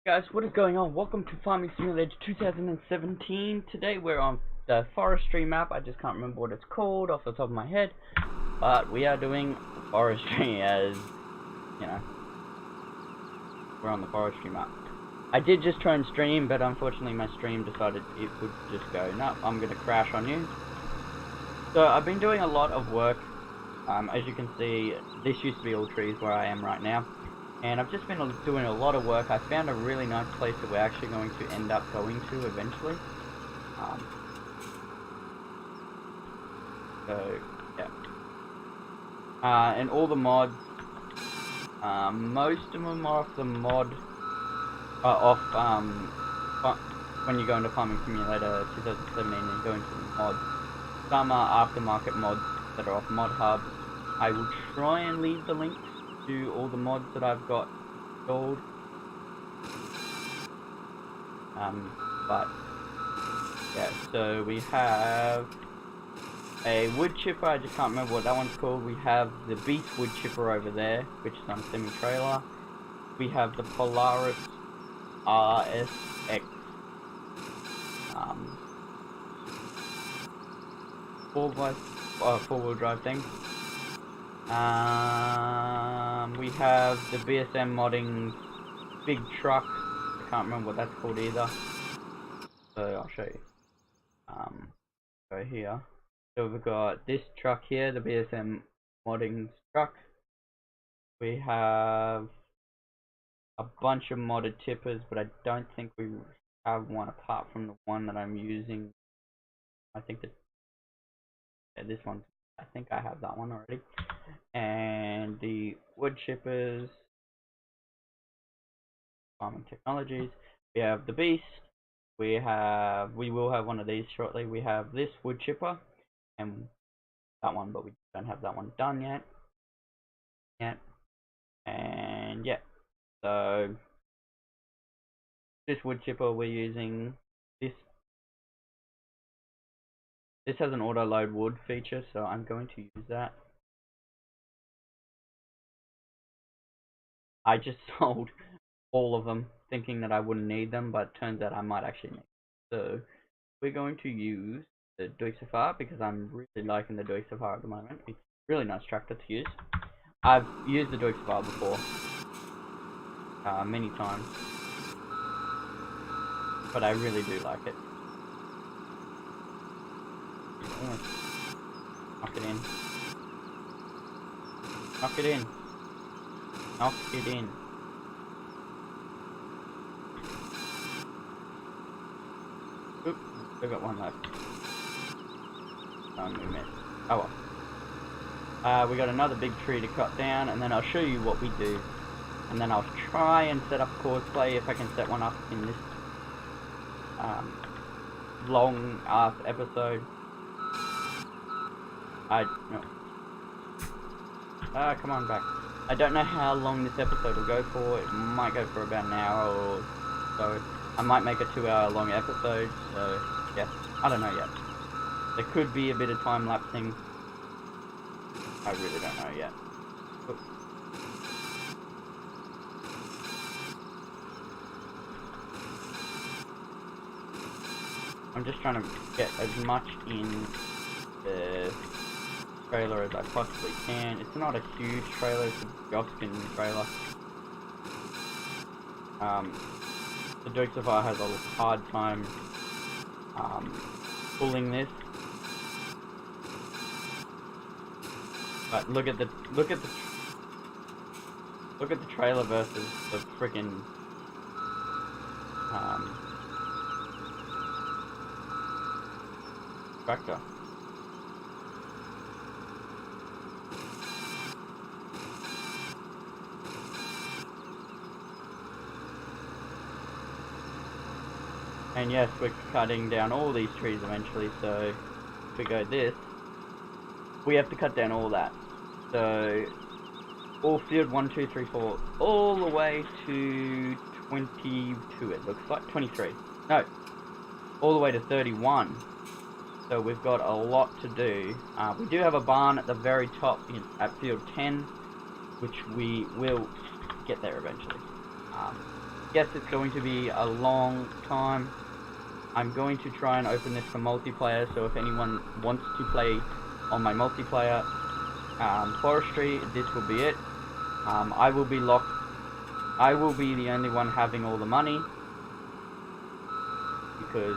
Guys, what is going on? Welcome to Farming Simulator 2017. Today we're on the forestry map. I just can't remember what it's called off the top of my head, but we are doing forestry as, you know, we're on the forestry map. I did just try and stream, but unfortunately my stream decided it would just go, no, I'm going to crash on you. So I've been doing a lot of work. As you can see, this used to be all trees where I am right now. And I've just been doing a lot of work. I found a really nice place that we're actually going to end up going to eventually. So, yeah. And all the mods, most of them are off the mod, when you go into Farming Simulator 2017 and you go into the mods. Some are aftermarket mods that are off Mod Hub. I will try and leave the links to all the mods that I've got installed. But yeah, so we have a wood chipper. I just can't remember what that one's called. We have the Beast wood chipper over there, which is on semi-trailer. We have the Polaris RSX 4x4-wheel drive thing. We have the BSM modding big truck. I can't remember what that's called either. So I'll show you. Go here. So we've got this truck here, the BSM modding truck. We have a bunch of modded tippers, but I don't think we have one apart from the one that I'm using. I think that this one. I think I have that one already. And the wood chippers, Farming Technologies. We have the Beast. We will have one of these shortly. We have this wood chipper and that one, but we don't have that one done yet. And yeah, so this wood chipper we're using. This has an auto load wood feature, so I'm going to use that. I just sold all of them thinking that I wouldn't need them, but turns out I might actually need them. So we're going to use the Duisafar because I'm really liking the Duisafar at the moment. It's a really nice tractor to use. I've used the Duisafar before, many times, but I really do like it. Knock it in. Knock it in. Knock it in. Oop, I got one left. We missed. Oh well. We got another big tree to cut down, and then I'll show you what we do. And then I'll try and set up cosplay if I can set one up in this long ass episode. Come on back. I don't know how long this episode will go for. It might go for about an hour or so. I might make a 2-hour long episode, so yeah, I don't know yet. There could be a bit of time lapsing. I really don't know yet. Oops. I'm just trying to get as much in the trailer as I possibly can. It's not a huge trailer, it's a Jobskin trailer. The Duisafar has a hard time pulling this. But look at the trailer versus the freaking tractor. And yes, we're cutting down all these trees eventually, so if we go this, we have to cut down all that. So, all field 1, 2, 3, 4, all the way to 22, it looks like, 23. No, all the way to 31. So we've got a lot to do. We do have a barn at the very top at field 10, which we will get there eventually. Yes, it's going to be a long time. I'm going to try and open this for multiplayer, so if anyone wants to play on my multiplayer forestry, this will be it. I will be locked. I will be the only one having all the money, because,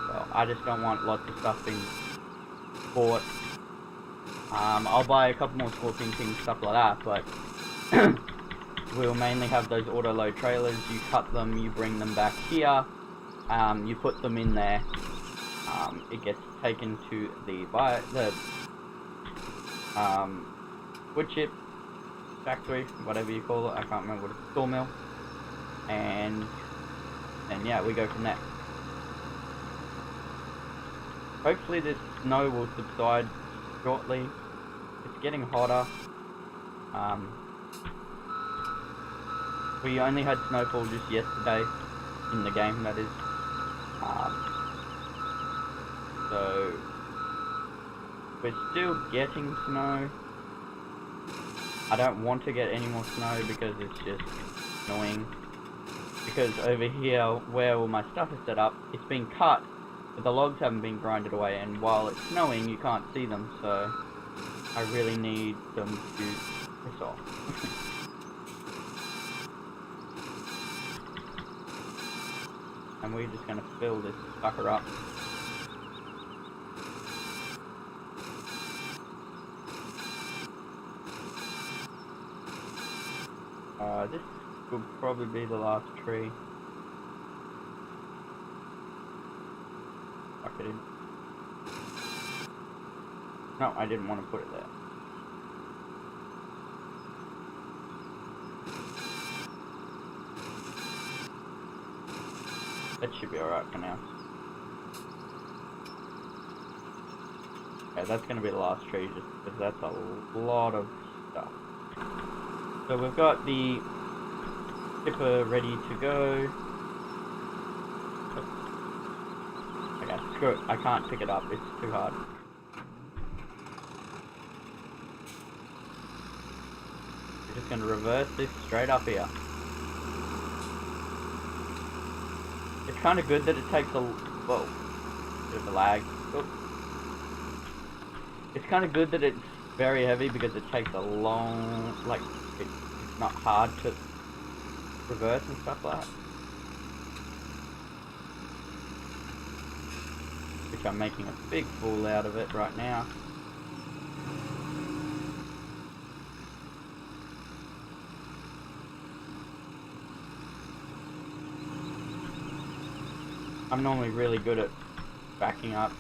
well, I just don't want lots of stuff being bought. I'll buy a couple more scorpion things, stuff like that, but we'll mainly have those auto-load trailers. You cut them, you bring them back here, you put them in there, it gets taken to the wood chip factory, whatever you call it, I can't remember what it's, sawmill, and yeah, we go from there. Hopefully this snow will subside shortly. It's getting hotter. We only had snowfall just yesterday, in the game that is. So we're still getting snow. I don't want to get any more snow because it's just annoying. Because over here, where all my stuff is set up, it's been cut, but the logs haven't been grinded away, and while it's snowing, you can't see them, so I really need them to piss off. And we're just gonna fill this sucker up. This will probably be the last tree. Fuck it in. No, I didn't want to put it there. That should be alright for now. Okay, that's going to be the last tree just because that's a lot of stuff. So we've got the tipper ready to go. Okay, screw it. I can't pick it up. It's too hard. We're just going to reverse this straight up here. It's kind of good that it takes a... whoa. Bit of a lag. Oops. It's kind of good that it's very heavy because it takes a long... like, it's not hard to reverse and stuff like that. Which I'm making a big fool out of it right now. I'm normally really good at backing up.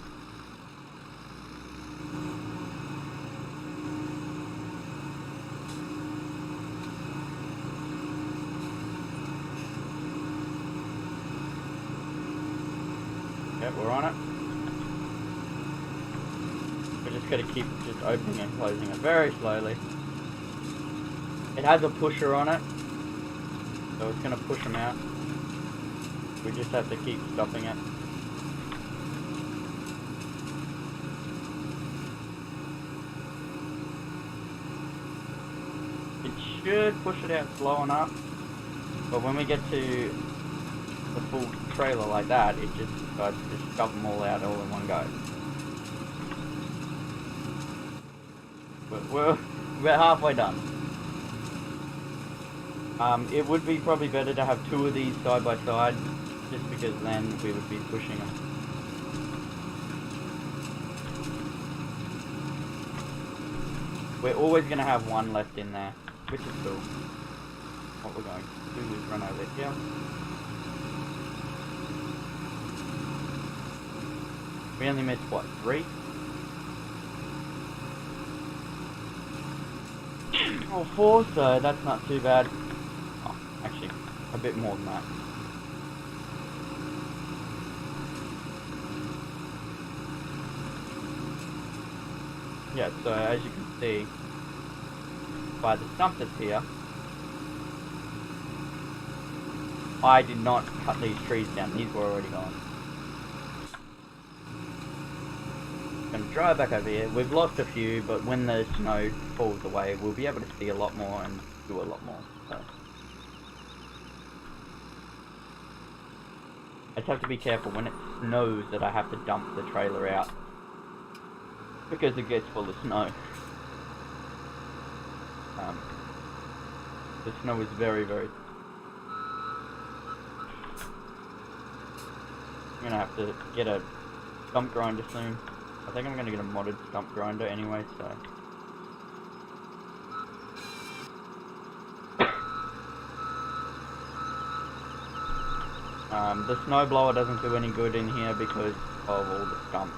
Okay, we're on it. We're just gonna keep just opening and closing it very slowly. It has a pusher on it, so it's gonna push them out. We just have to keep stopping it. It should push it out slow enough, but when we get to the full trailer like that, it just decides to just shove them all out all in one go. But we're halfway done. It would be probably better to have two of these side by side, just because then we would be pushing them. We're always going to have one left in there, which is cool. What we're going to do is run over here. We only missed, what, 3? Or 4, so that's not too bad. Oh, actually, a bit more than that. Yeah, so as you can see, by the stump that's here, I did not cut these trees down, these were already gone. I'm going to drive back over here. We've lost a few, but when the snow falls away, we'll be able to see a lot more and do a lot more. So. I just have to be careful when it snows that I have to dump the trailer out, because it gets full of snow. The snow is very, very... I'm gonna have to get a stump grinder soon. I think I'm gonna get a modded stump grinder anyway, so... The snowblower doesn't do any good in here because of all the stumps.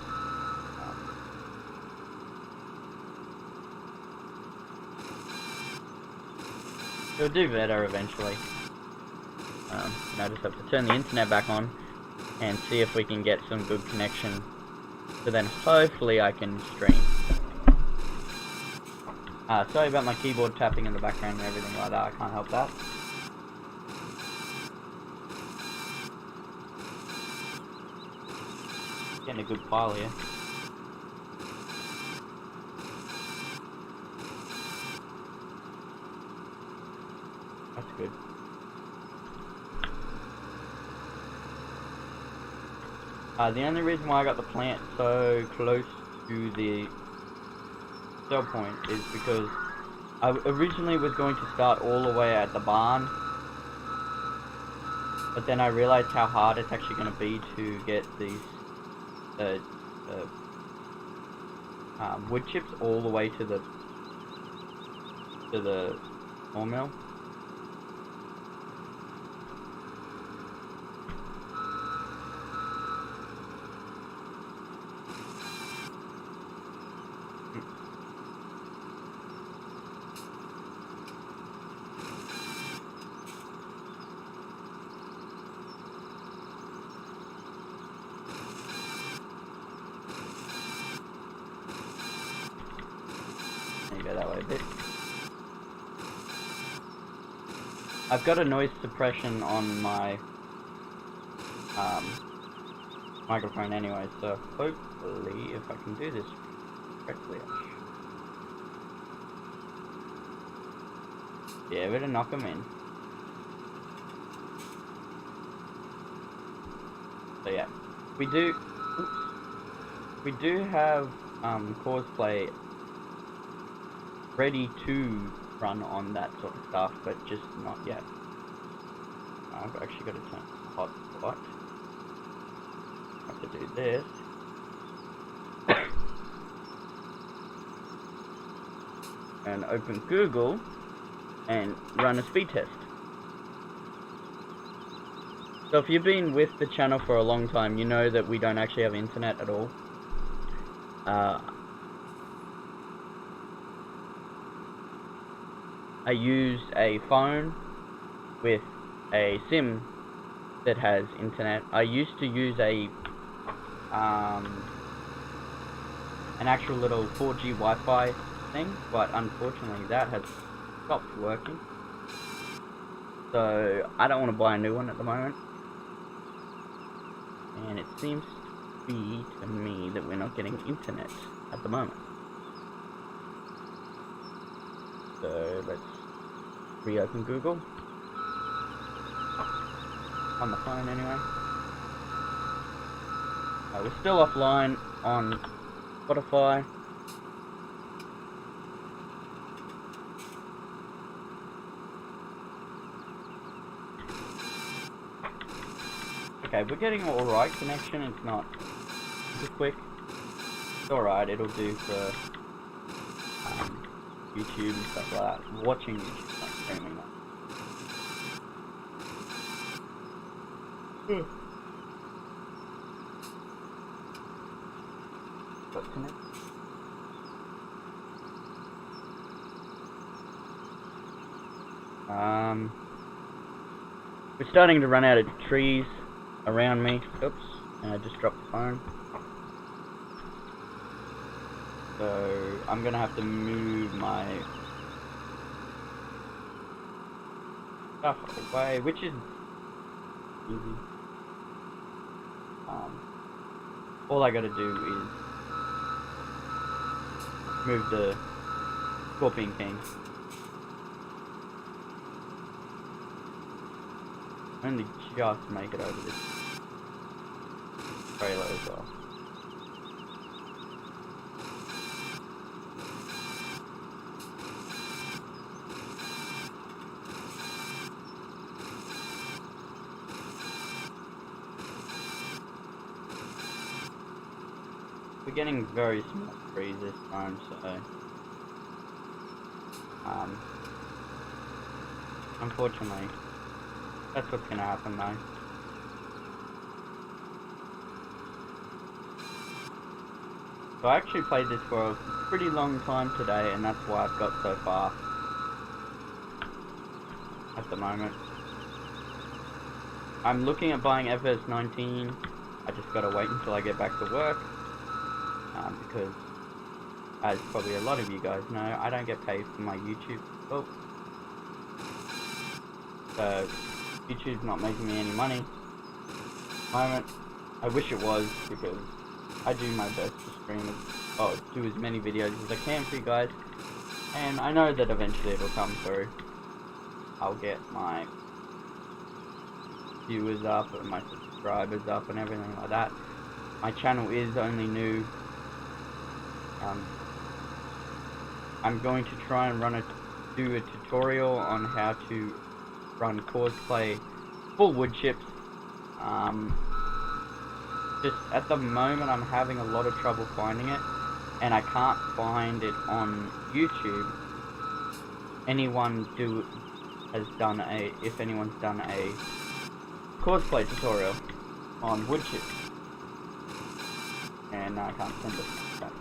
It'll do better eventually. I just have to turn the internet back on and see if we can get some good connection. So then hopefully I can stream. Sorry about my keyboard tapping in the background and everything like that, I can't help that. Getting a good pile here. That's good. The only reason why I got the plant so close to the cell point is because I originally was going to start all the way at the barn, but then I realized how hard it's actually going to be to get these wood chips all the way to the sawmill. Go that way a bit. I've got a noise suppression on my microphone anyway, so hopefully if I can do this correctly, yeah, better knock them in. So yeah, we do have Causeplay ready to run on that sort of stuff, but just not yet. I've actually got to turn hotspot. Have to do this. And open Google and run a speed test. So if you've been with the channel for a long time, you know that we don't actually have internet at all. I used a phone with a SIM that has internet. I used to use an actual little 4G Wi-Fi thing, but unfortunately that has stopped working. So I don't want to buy a new one at the moment. And it seems to be to me that we're not getting internet at the moment. So let's reopen Google. On the phone anyway. We're still offline on Spotify. Okay, we're getting alright connection, it's not super quick. It's alright, it'll do for YouTube and stuff like that. Watching YouTube, not streaming that. What's in it? We're starting to run out of trees around me. Oops, and I just dropped the phone. So I'm gonna have to move my stuff away, which is easy. All I gotta do is move the Scorpion King. Only just make it over this trailer as well. We're getting very small trees this time, so unfortunately, that's what's gonna happen though. So I actually played this for a pretty long time today, and that's why I've got so far at the moment. I'm looking at buying FS 19. I just gotta wait until I get back to work, because as probably a lot of you guys know, I don't get paid for my YouTube. Oh. So YouTube's not making me any money at the moment. I wish it was, because I do my best to do as many videos as I can for you guys, and I know that eventually it'll come through. I'll get my viewers up and my subscribers up and everything like that. My channel is only new. I'm going to try and do a tutorial on how to run Courseplay for wood chips. Just at the moment I'm having a lot of trouble finding it, and I can't find it on YouTube. If anyone's done a Courseplay tutorial on wood chips, and I can't send it back.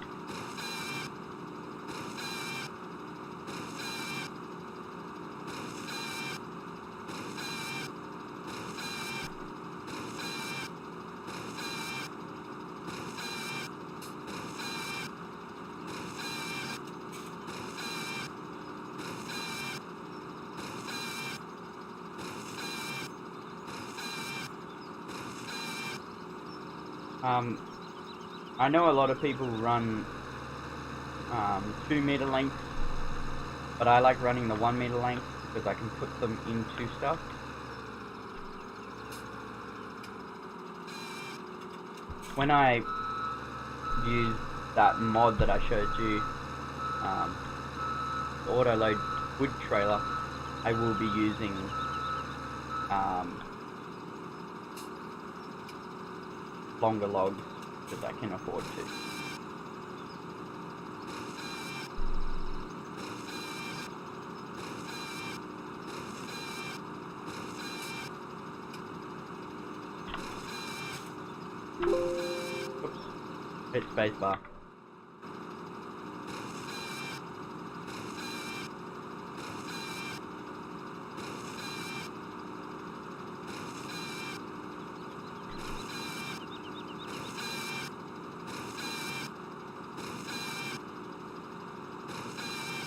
I know a lot of people run 2 meter lengths, but I like running the 1 meter length because I can put them into stuff. When I use that mod that I showed you, the auto load wood trailer, I will be using longer logs because I can afford to. Oops. Hit spacebar.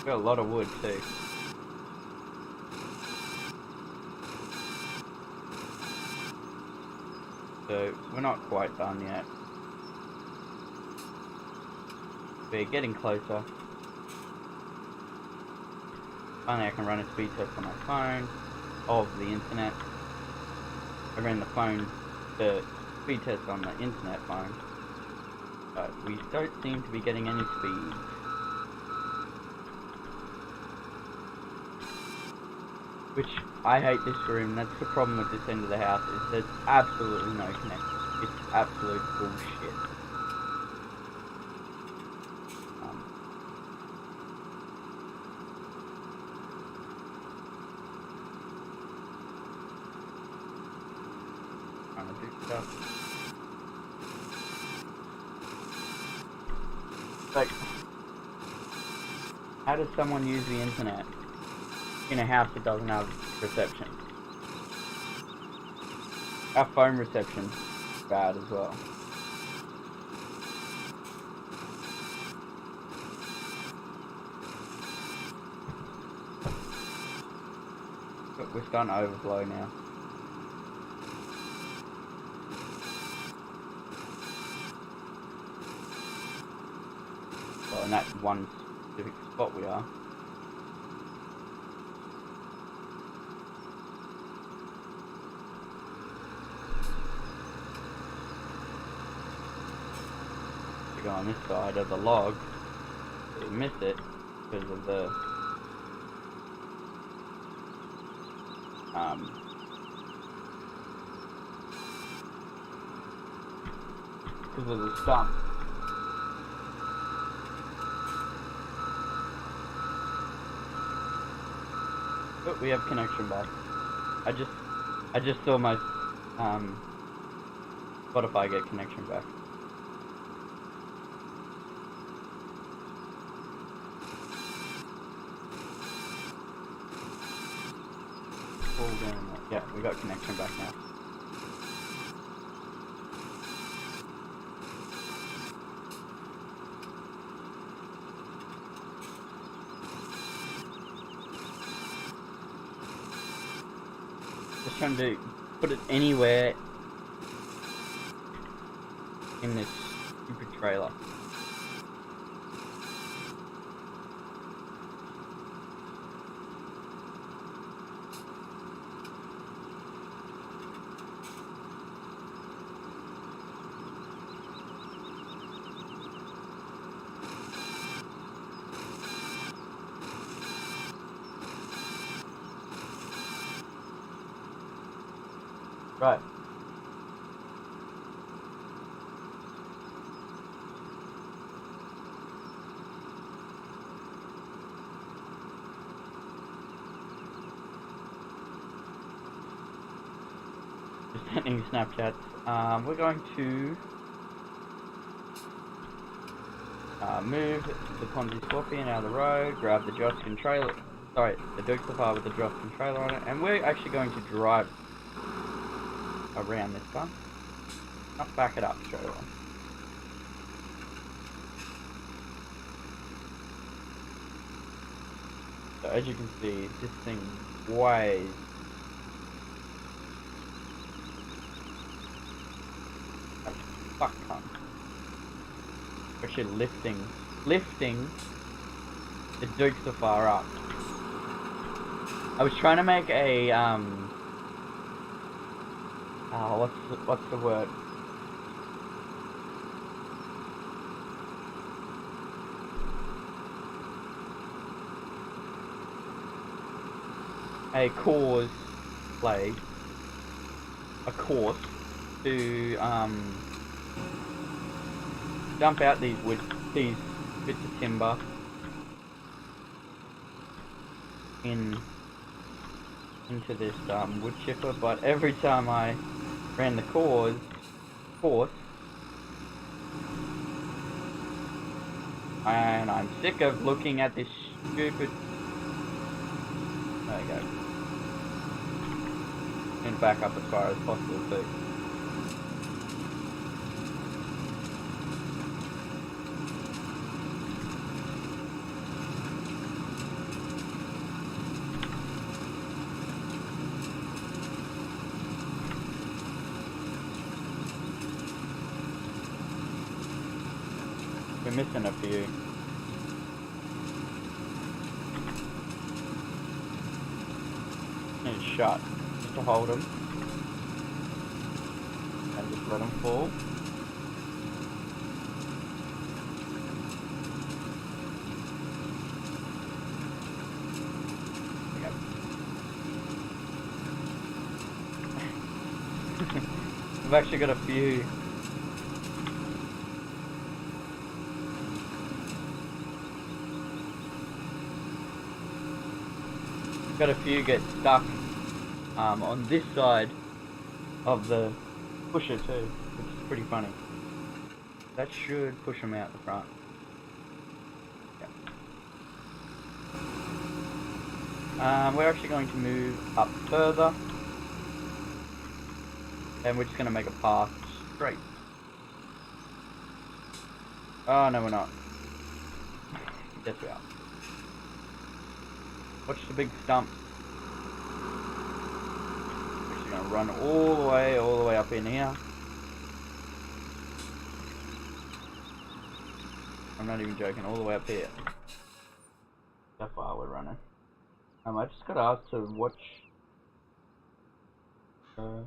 Got a lot of wood too. So we're not quite done yet. We're getting closer. Finally I can run a speed test on my phone of the internet. I ran the speed test on the internet phone, but we don't seem to be getting any speed. Which, I hate this room. That's the problem with this end of the house, is there's absolutely no connection. It's absolute bullshit. Trying to do stuff. Like, how does someone use the internet in a house that doesn't have reception? Our phone reception is bad as well. But we're starting to overflow now. Well, in that one specific spot we are. to go on this side of the log. So you miss it because of the stump. Oh, we have connection back. I just saw my Spotify get connection back. Yeah, we got connection back now. Just trying to put it anywhere in this stupid trailer. Right. Just sending Snapchats. We're going to move the Ponzi Scorpion out of the road, grab the Joskin trailer. Sorry, the Duxafar with the Joskin trailer on it, and we're actually going to drive around this one. Not back it up straight away. So as you can see, this thing weighs a fuck ton. Actually lifting the Duxafar up. I was trying to make a what's the word? A course to dump out these bits of timber into this wood chipper, but every time I ran the course, and I'm sick of looking at this stupid. There you go. And back up as far as possible too. We're missing a few. And it's shut. Just to hold them. And just let them fall. I've actually got a few. Got a few get stuck on this side of the pusher too, which is pretty funny. That should push them out the front. Yep. We're actually going to move up further, and we're just going to make a path straight. Oh no, we're not. Yes, we are. Watch the big stump. We're just gonna run all the way up in here. I'm not even joking, all the way up here. That's how far we're running. I just got asked to watch those.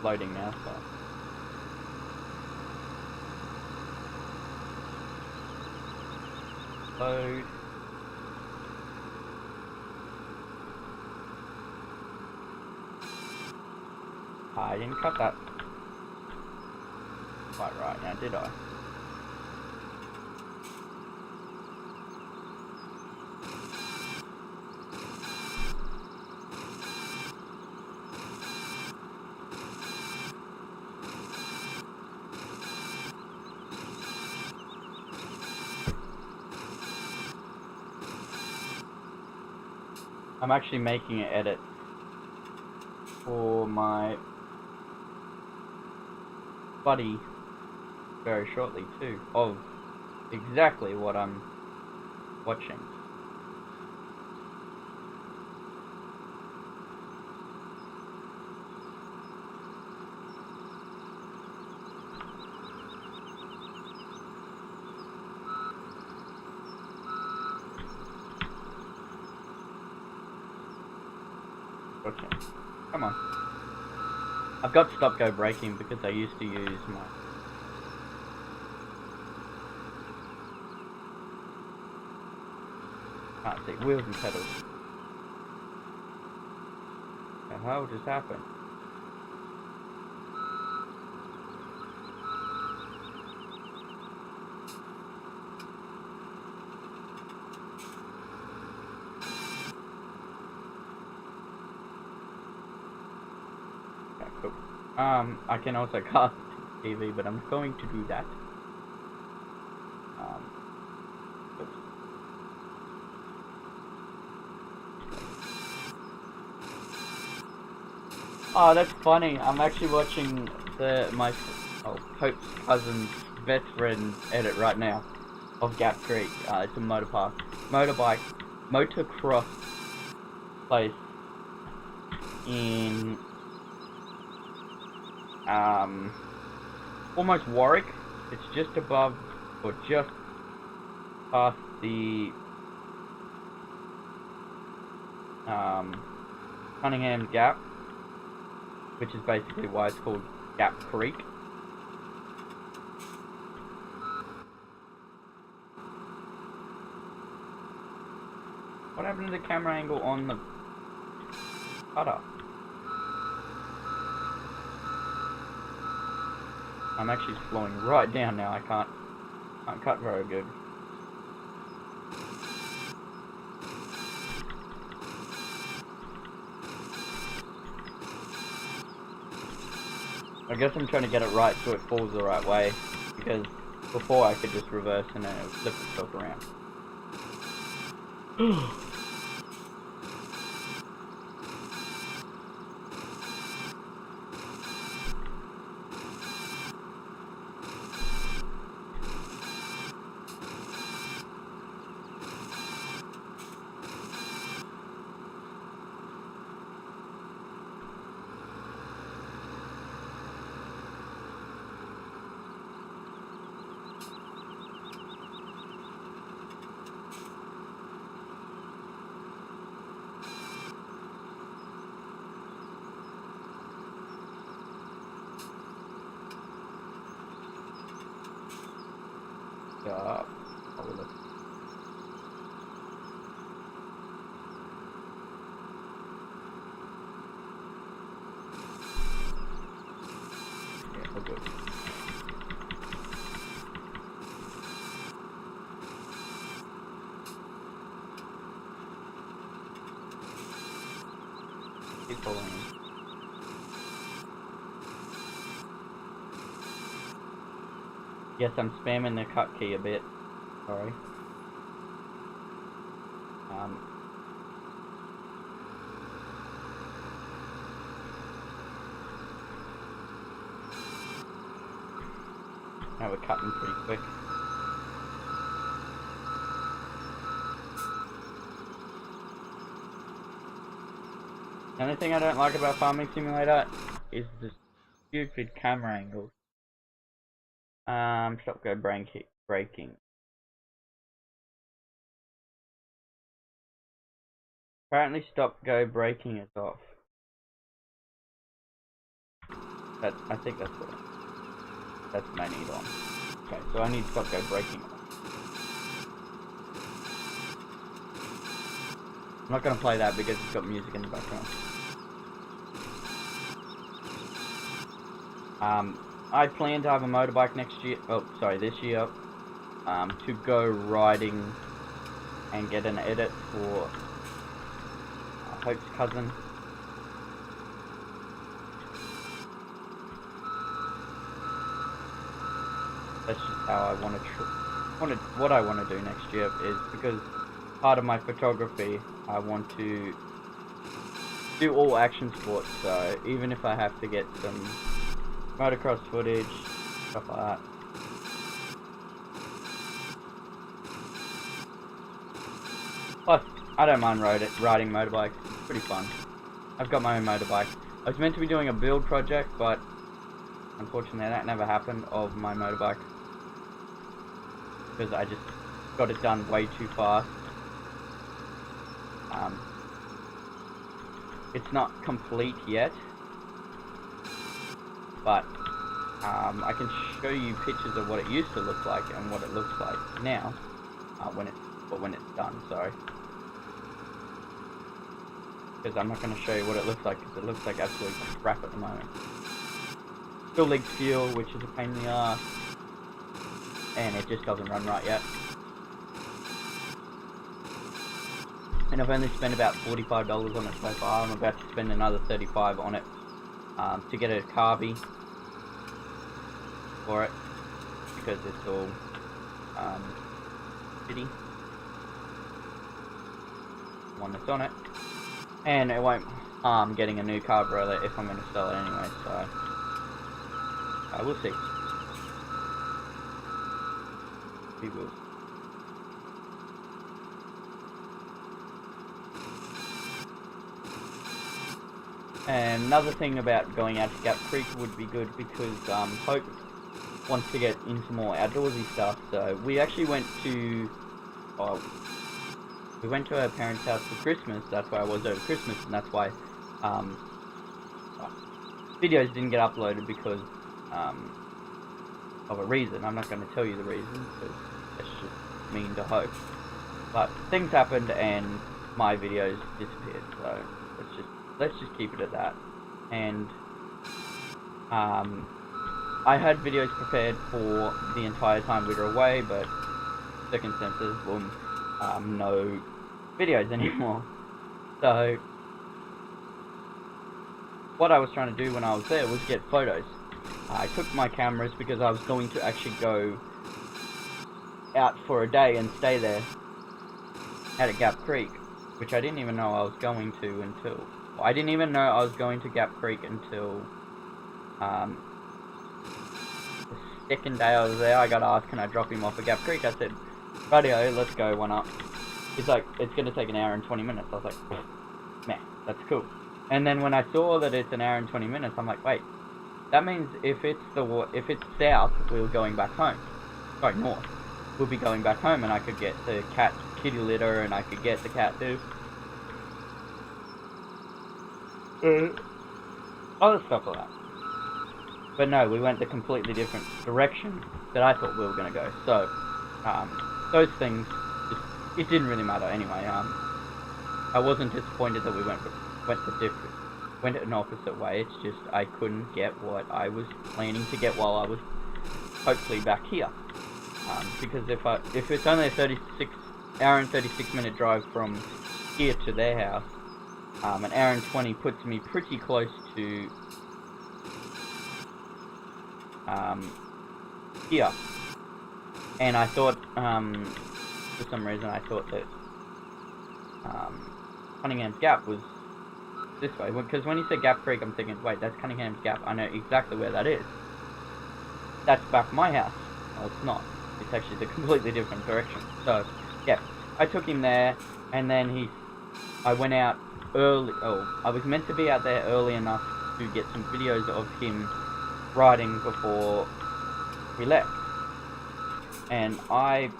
Loading now, so. Load. I didn't cut that quite right now, did I? I'm actually making an edit for my buddy very shortly too, of exactly what I'm watching. Okay, come on. I've got stop go braking because I used to use my can't see wheels and pedals. The hell just happened? Okay, cool. I can also cast TV, but I'm going to do that. Oops. Oh, that's funny. I'm actually watching Hope's cousin's best friend edit right now of Gap Creek. It's a motocross place in almost Warwick. It's just above or just past the Cunningham Gap, which is basically why it's called Gap Creek. What happened to the camera angle on the cutter? I'm actually slowing right down now. I can't cut very good. I guess I'm trying to get it right so it falls the right way, because before I could just reverse and then it would flip itself around. Hold it. Yeah, we're good. Keep following him. Yes, I'm spamming the cut key a bit. Sorry. Now we're cutting pretty quick. The only thing I don't like about Farming Simulator is the stupid camera angles. Stop go braking. Apparently stop go braking is off. I think that's what I need on. Okay, so I need Stop Go Braking on. I'm not gonna play that because it's got music in the background. I plan to have a motorbike next year. Oh, sorry, this year. To go riding and get an edit for Hope's cousin. That's just how I want to. What I want to do next year is because part of my photography, I want to do all action sports. So even if I have to get some motocross footage, stuff like that. Plus, I don't mind riding motorbikes. It's pretty fun. I've got my own motorbike. I was meant to be doing a build project, but unfortunately that never happened, of my motorbike. Because I just got it done way too fast. It's not complete yet, but I can show you pictures of what it used to look like and what it looks like now, when it's done. Sorry, because I'm not going to show you what it looks like because it looks like absolute crap at the moment. Still leaks fuel, which is a pain in the ass, and it just doesn't run right yet. And I've only spent about $45 on it so far. I'm about to spend another $35 on it to get a carby for it, because it's all shitty. One that's on it, and it won't harm getting a new carburetor if I'm going to sell it anyway. So we'll see. We will. And another thing about going out to Gap Creek would be good because Hope wants to get into more outdoorsy stuff. So we actually went to her parents' house for Christmas. That's where I was over Christmas, and that's why videos didn't get uploaded because of a reason. I'm not going to tell you the reason because that's just mean to Hope. But things happened and my videos disappeared. So let's just keep it at that. And I had videos prepared for the entire time we were away, but circumstances, no videos anymore. So what I was trying to do when I was there was get photos. I took my cameras because I was going to actually go out for a day and stay there at Gap Creek, which I didn't even know I was going to until... I didn't even know I was going to Gap Creek until the second day I was there. I got asked, can I drop him off at Gap Creek? I said, radio, let's go, why not? He's like, it's going to take an hour and 20 minutes. I was like, man, that's cool. And then when I saw that it's an hour and 20 minutes, I'm like, wait, that means if it's south, we're going back home. Sorry, north. We'll be going back home, and I could get the cat kitty litter, and I could get the cat too. Other stuff like that. But no, we went the completely different direction that I thought we were going to go. So, those things, it didn't really matter anyway. I wasn't disappointed that we went an opposite way. It's just I couldn't get what I was planning to get while I was hopefully back here. Because if it's only a hour and 36 minute drive from here to their house, an hour and 20 puts me pretty close to here. And I thought, for some reason, I thought that Cunningham's Gap was this way. Because when you said Gap Creek, I'm thinking, wait, that's Cunningham's Gap. I know exactly where that is. That's back my house. Well, it's not. It's actually the completely different direction. So, yeah, I took him there, and then I went out early. I was meant to be out there early enough to get some videos of him riding before we left. And I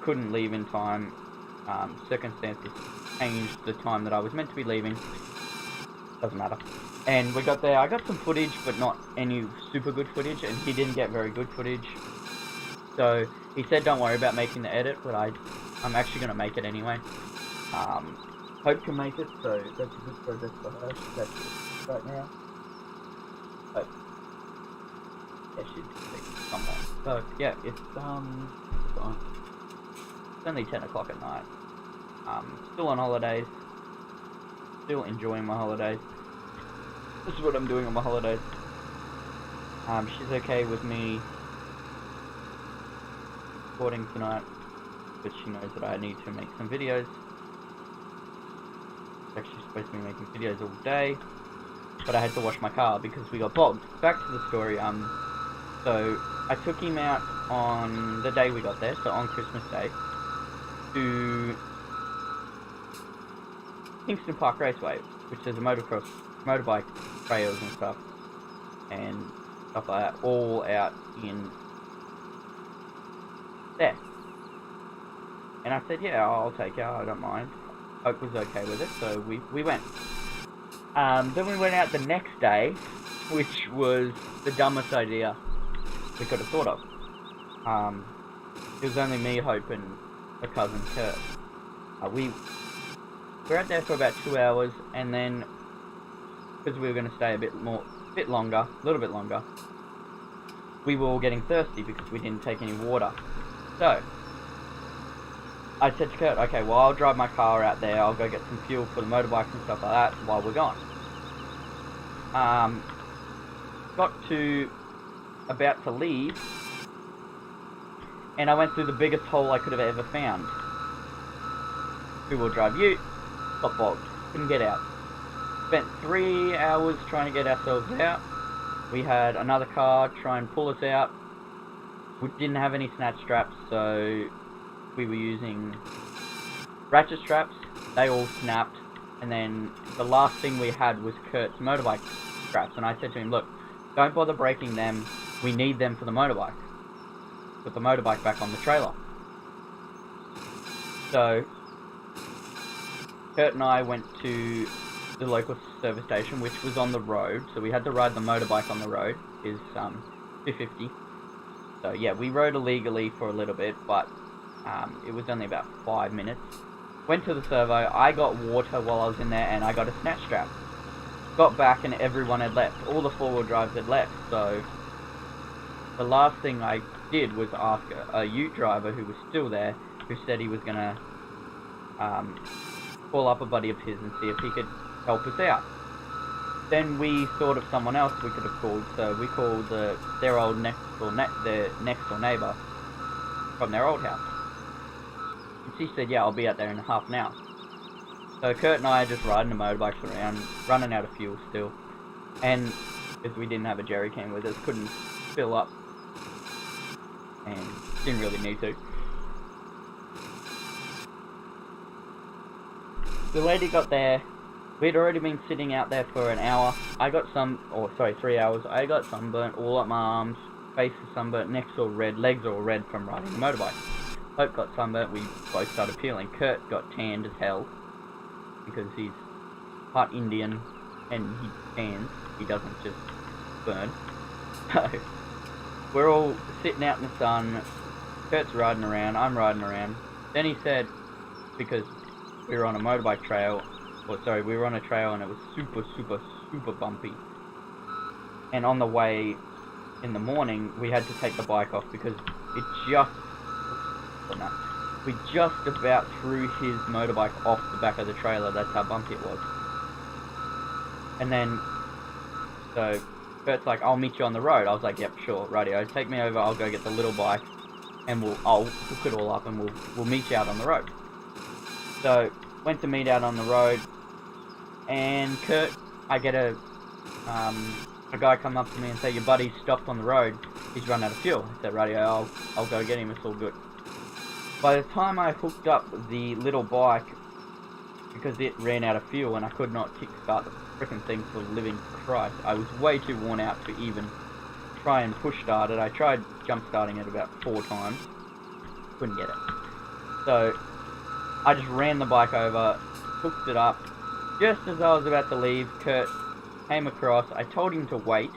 couldn't leave in time. Circumstances changed the time that I was meant to be leaving. Doesn't matter. And we got there, I got some footage, but not any super good footage, and he didn't get very good footage. So, he said don't worry about making the edit, but I'm actually going to make it anyway. Hope can make it, so that's a good progress for her. She's actually right now. But, yeah, she's someone. So, yeah, it's only 10 o'clock at night. Still on holidays. Still enjoying my holidays. This is what I'm doing on my holidays. She's okay with me recording tonight, but she knows that I need to make some videos. I'm actually supposed to be making videos all day, but I had to wash my car because we got bogged. Back to the story. So I took him out on the day we got there, so on Christmas Day, to Kingston Park Raceway, which is a motorbike trails and stuff like that, all out in there. And I said, yeah, I'll take it, I don't mind. Hope was okay with it, so we went. Then we went out the next day, which was the dumbest idea we could have thought of. It was only me, Hope, and a cousin, Kurt. We were out there for about 2 hours, and then, because we were going to stay a little bit longer, we were all getting thirsty because we didn't take any water. So, I said to Kurt, okay, well, I'll drive my car out there, I'll go get some fuel for the motorbikes and stuff like that while we're gone. Got to about to leave, and I went through the biggest hole I could have ever found. Two-wheel drive ute, got bogged, couldn't get out. Spent 3 hours trying to get ourselves out. We had another car try and pull us out. We didn't have any snatch straps, so we were using ratchet straps. They all snapped, and then the last thing we had was Kurt's motorbike straps, and I said to him, look, don't bother breaking them, we need them for the motorbike. Put the motorbike back on the trailer. So, Kurt and I went to the local service station, which was on the road, so we had to ride the motorbike on the road, is $2.50. So yeah, we rode illegally for a little bit, but it was only about 5 minutes. Went to the servo, I got water while I was in there, and I got a snatch strap. Got back and everyone had left. All the four-wheel drives had left, so the last thing I did was ask a ute driver who was still there, who said he was going to call up a buddy of his and see if he could help us out. Then we thought of someone else we could have called, so we called their old next door neighbour from their old house. And she said, yeah, I'll be out there in half an hour. So Kurt and I are just riding the motorbikes around, running out of fuel still. And because we didn't have a jerry can with us, couldn't fill up. And didn't really need to. The lady got there. We'd already been sitting out there for an hour. 3 hours. I got sunburnt all up my arms, face is sunburnt, neck's all red, legs are all red from riding the motorbike. Hope got sunburnt, we both started peeling. Kurt got tanned as hell, because he's part Indian, and he tans, he doesn't just burn. So, we're all sitting out in the sun, Kurt's riding around, I'm riding around. Then he said, because we were on a motorbike trail, we were on a trail and it was super, super, super bumpy. And on the way in the morning, we had to take the bike off because we just about threw his motorbike off the back of the trailer. That's how bumpy it was. And then, so Kurt's like, I'll meet you on the road. I was like, yep, sure, rightio. Take me over, I'll go get the little bike, and I'll hook it all up, and we'll meet you out on the road. So, went to meet out on the road, and Kurt, I get a guy come up to me and say, your buddy's stopped on the road, he's run out of fuel. I said, rightio, I'll go get him, it's all good. By the time I hooked up the little bike, because it ran out of fuel and I could not kickstart the frickin' thing for the living Christ, I was way too worn out to even try and push start it. I tried jump starting it about 4 times, couldn't get it. So, I just ran the bike over, hooked it up. Just as I was about to leave, Kurt came across. I told him to wait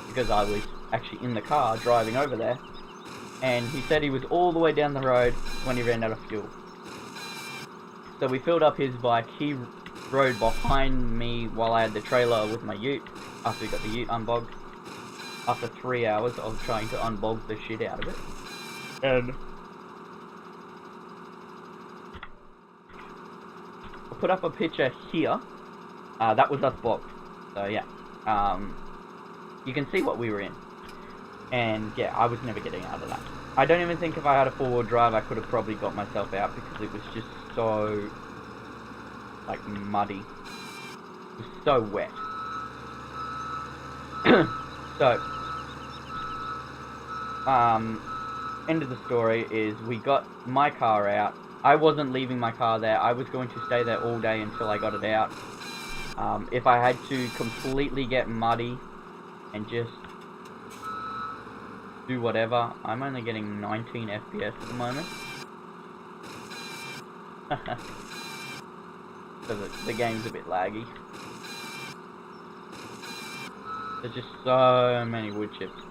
because I was actually in the car driving over there, and he said he was all the way down the road when he ran out of fuel. So we filled up his bike. He rode behind me while I had the trailer with my ute after we got the ute unbogged. After 3 hours of trying to unbog the shit out of it. And I'll put up a picture here. That was us bogged. So yeah. You can see what we were in. And yeah, I was never getting out of that. I don't even think if I had a four-wheel drive I could have probably got myself out because it was just so like muddy. It was so wet. So end of the story is we got my car out. I wasn't leaving my car there. I was going to stay there all day until I got it out. If I had to completely get muddy and just do whatever. I'm only getting 19 FPS at the moment. So the game's a bit laggy. There's just so many wood chips.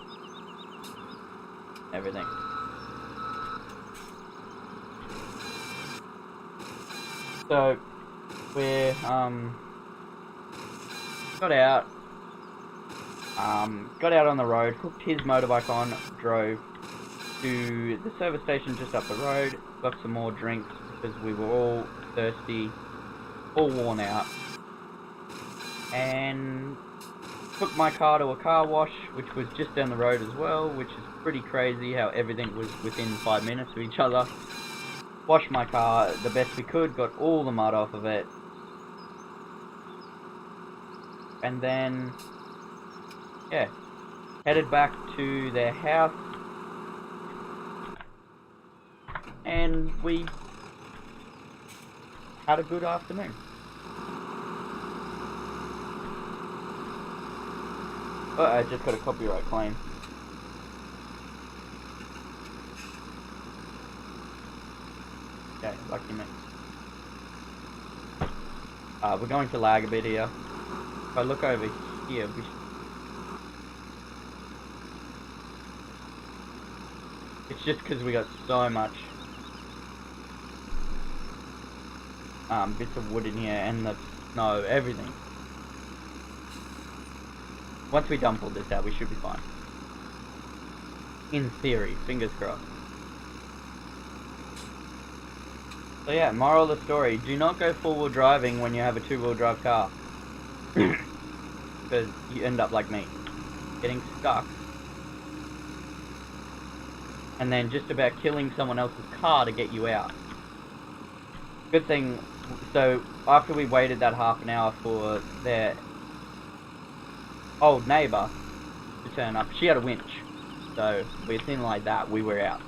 Everything. So we're got out on the road, hooked his motorbike on, drove to the service station just up the road, got some more drinks because we were all thirsty, all worn out, and took my car to a car wash, which was just down the road as well, which is pretty crazy how everything was within 5 minutes of each other. Washed my car the best we could, got all the mud off of it, and then, yeah, headed back to their house, and we had a good afternoon. I just got a copyright claim. Okay, lucky me. We're going to lag a bit here. If I look over here, it's just because we got so much bits of wood in here and the snow, everything. Once we dump all this out, we should be fine. In theory, fingers crossed. So yeah, moral of the story, do not go four-wheel driving when you have a two-wheel drive car. Because you end up like me, getting stuck. And then just about killing someone else's car to get you out. Good thing, so after we waited that half an hour for their old neighbour to turn up, she had a winch. So, within like that, we were out.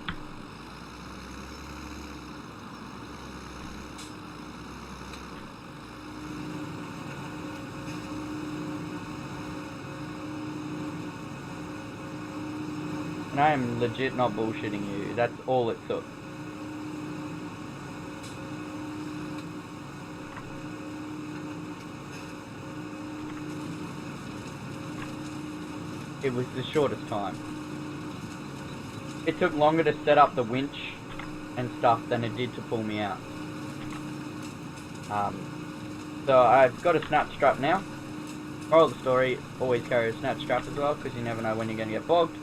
And I am legit not bullshitting you, that's all it took. It was the shortest time. It took longer to set up the winch and stuff than it did to pull me out. So I've got a snap strap now. Moral of the story, always carry a snap strap as well, because you never know when you're going to get bogged.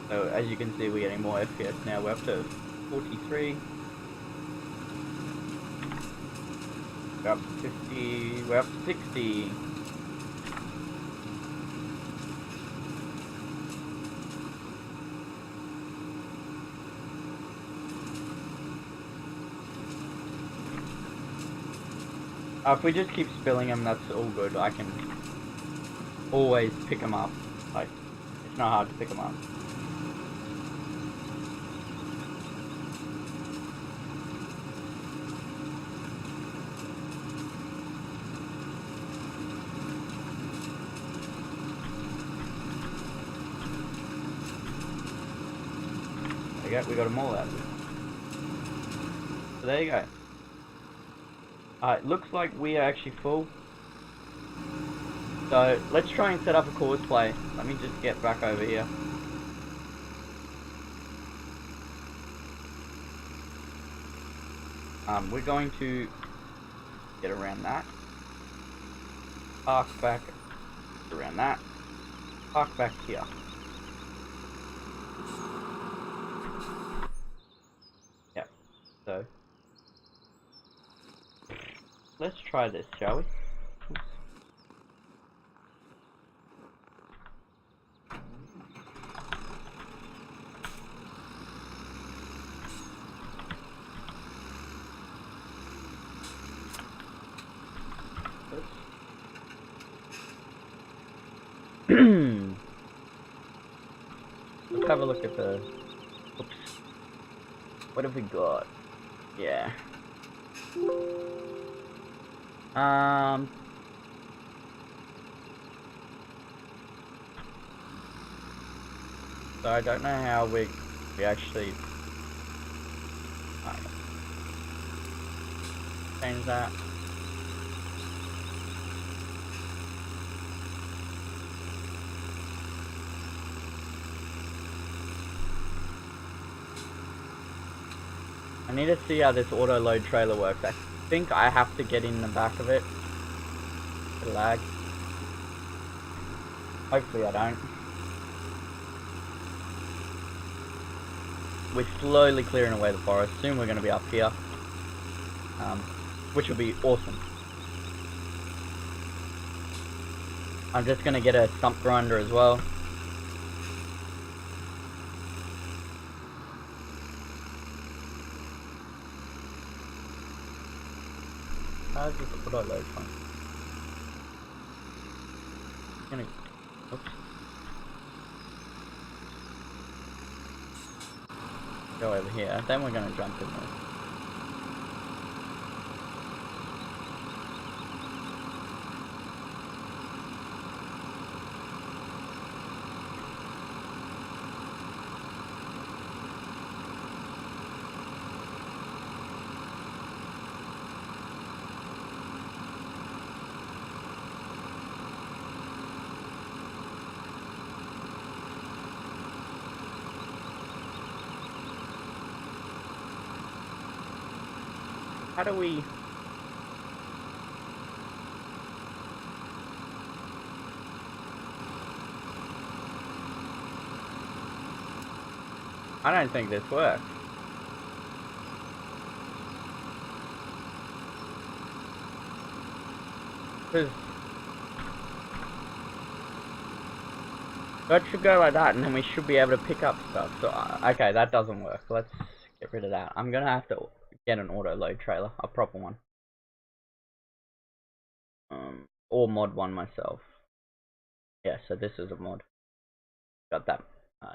So as you can see, we're getting more FPS now. We're up to 43. We're up to 50. We're up to 60. If we just keep spilling them, that's all good. I can always pick them up. Like, it's not hard to pick them up. There you go, we got them all out of it. So there you go. It looks like we are actually full. So let's try and set up a course play. Let me just get back over here. We're going to get around that. Park back around that. Park back here. Yep. So let's try this, shall we? Let's have a look at the... Oops. What have we got? Yeah. So I don't know how we actually... change that. I need to see how this auto load trailer works. I think I have to get in the back of it. The lag. Hopefully I don't. We're slowly clearing away the forest. Soon we're going to be up here. Which will be awesome. I'm just going to get a stump grinder as well. How does this auto load from? Oops. Go over here. Then we're going to jump in there. How do we... I don't think this works. Because that should go like that, and then we should be able to pick up stuff. So, okay, that doesn't work. Let's get rid of that. I'm gonna have to get an auto load trailer, a proper one. Or mod one myself. Yeah, so this is a mod. Got that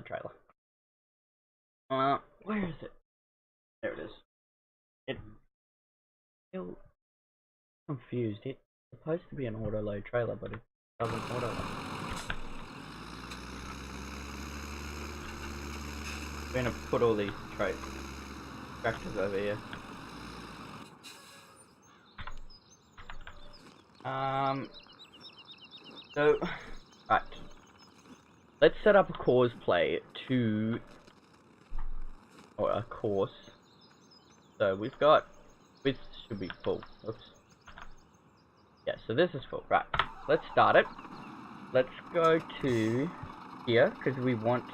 trailer. Where is it? There it is. It's still confused. It's supposed to be an auto load trailer, but it doesn't auto load. I'm gonna put all these tractors over here. So, right. Let's set up a cause play to, or a course. So we've got, this should be full. Oops. Yeah, so this is full. Right. Let's start it. Let's go to here, because we want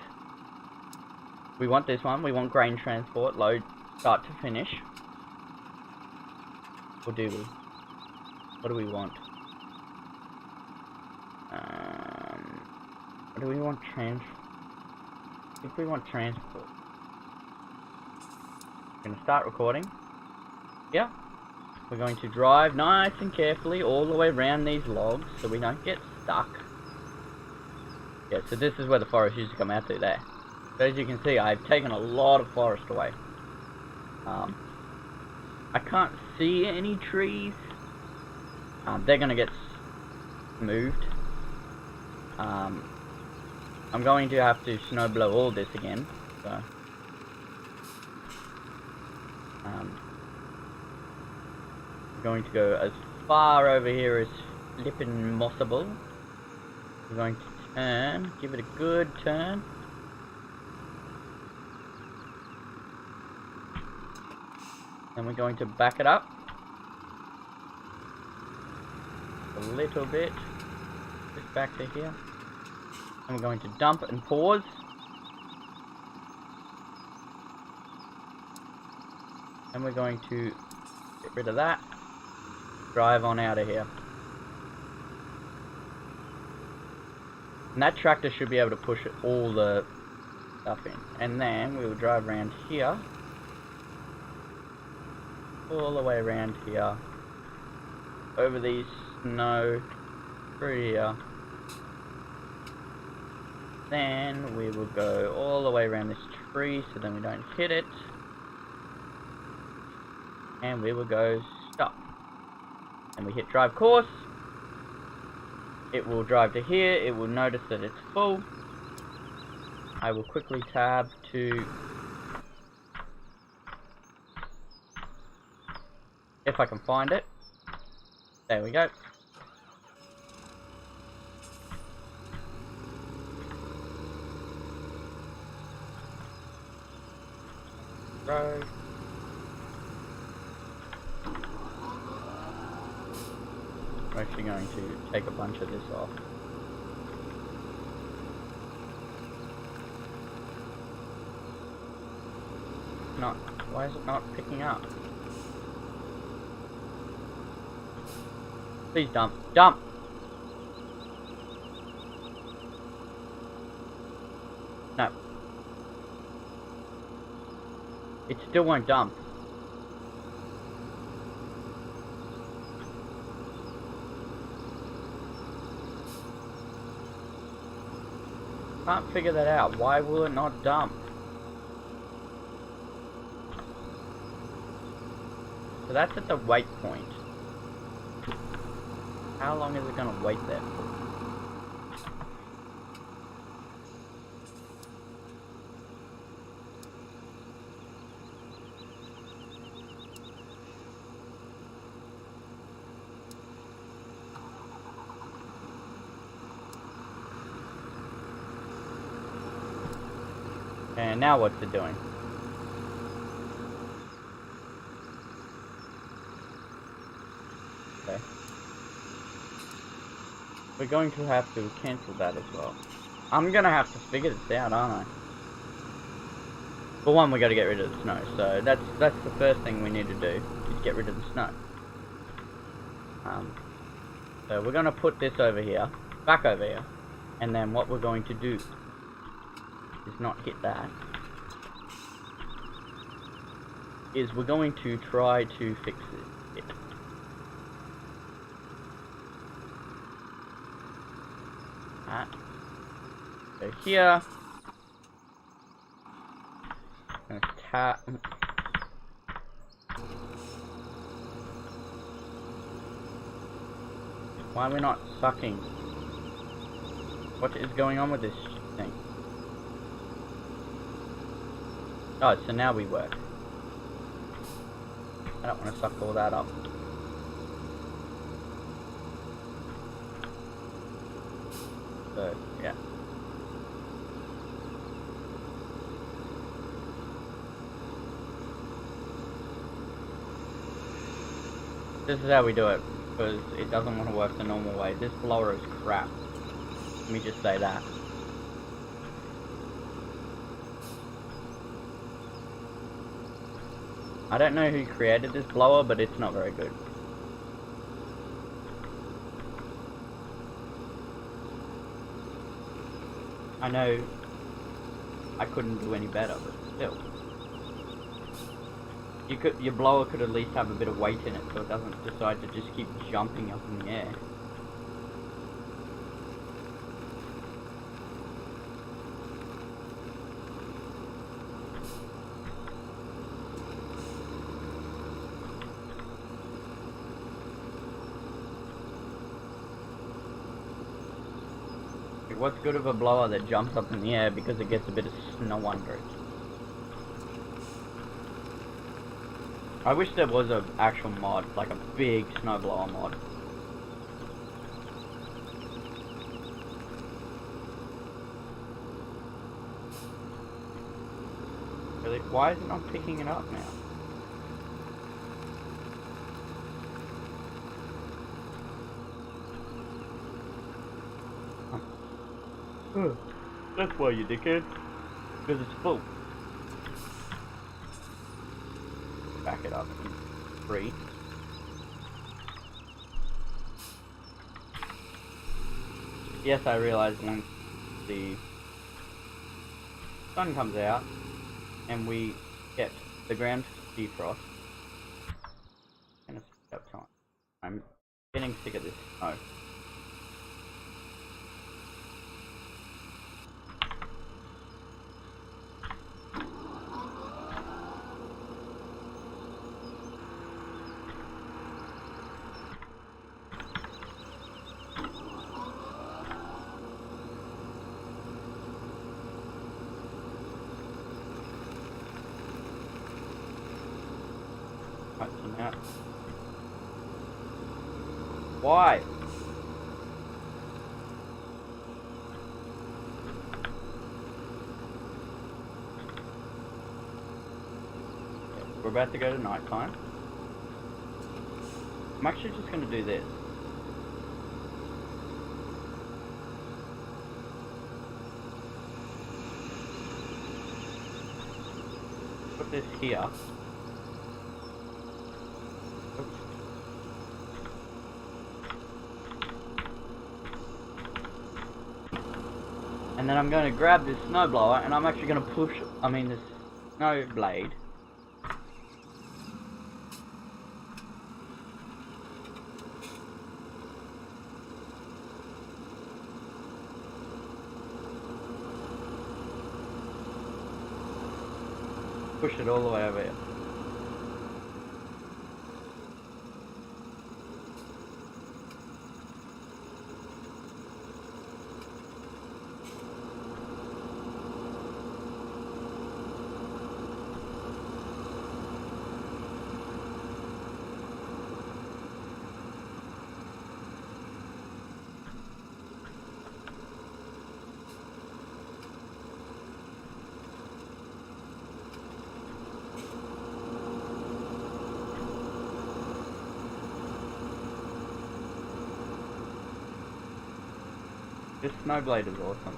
this one. We want grain transport, load, start to finish. Or do we? What do we want? What do we want? If we want transport, we're going to start recording. Yeah. We're going to drive nice and carefully all the way around these logs so we don't get stuck. Yeah, so this is where the forest used to come out to there. So as you can see, I've taken a lot of forest away. I can't see any trees. They're going to get moved. I'm going to have to snow blow all this again. So, I'm going to go as far over here as flippin' possible. We're going to turn, give it a good turn. And we're going to back it up a little bit, just back to here. And we're going to dump and pause. And we're going to get rid of that, drive on out of here. And that tractor should be able to push all the stuff in. And then we will drive around here, all the way around here, over these snow, through here. Then we will go all the way around this tree so then we don't hit it. And we will go stop. And we hit drive course. It will drive to here. It will notice that it's full. I will quickly tab to, if I can find it. There we go. Road. We're actually going to take a bunch of this off. Why is it not picking up? Please dump. Dump! No. It still won't dump. Can't figure that out. Why will it not dump? So that's at the wait point. How long is it gonna wait there for? And now what's it doing? Okay. We're going to have to cancel that as well. I'm gonna have to figure this out, aren't I? For one, we gotta get rid of the snow, so that's the first thing we need to do, is get rid of the snow. So we're gonna put this over here, back over here, and then what we're going to do is not hit that, is we're going to try to fix it. So here, I'm gonna tap. Why are we not sucking? What is going on with this thing? Oh, so now we work. I don't want to suck all that up. So, yeah. This is how we do it, because it doesn't want to work the normal way. This blower is crap. Let me just say that. I don't know who created this blower, but it's not very good. I know I couldn't do any better, but still. Your blower could at least have a bit of weight in it, so it doesn't decide to just keep jumping up in the air. What's good of a blower that jumps up in the air because it gets a bit of snow under it? I wish there was an actual mod, like a big snowblower mod. really? Why is it not picking it up now? Huh. That's why, you dickhead. Because it's full. Back it up. 3. Yes, I realize once the sun comes out and we get the ground defrost, it's gonna speed up time. I'm getting sick of this snow. Right, so now... Why? We're about to go to night time. I'm actually just going to do this. Put this here. Oops. And then I'm going to grab this snowblower and I'm actually going to push, this snow blade. Push it all the way over here. This snowblade is awesome.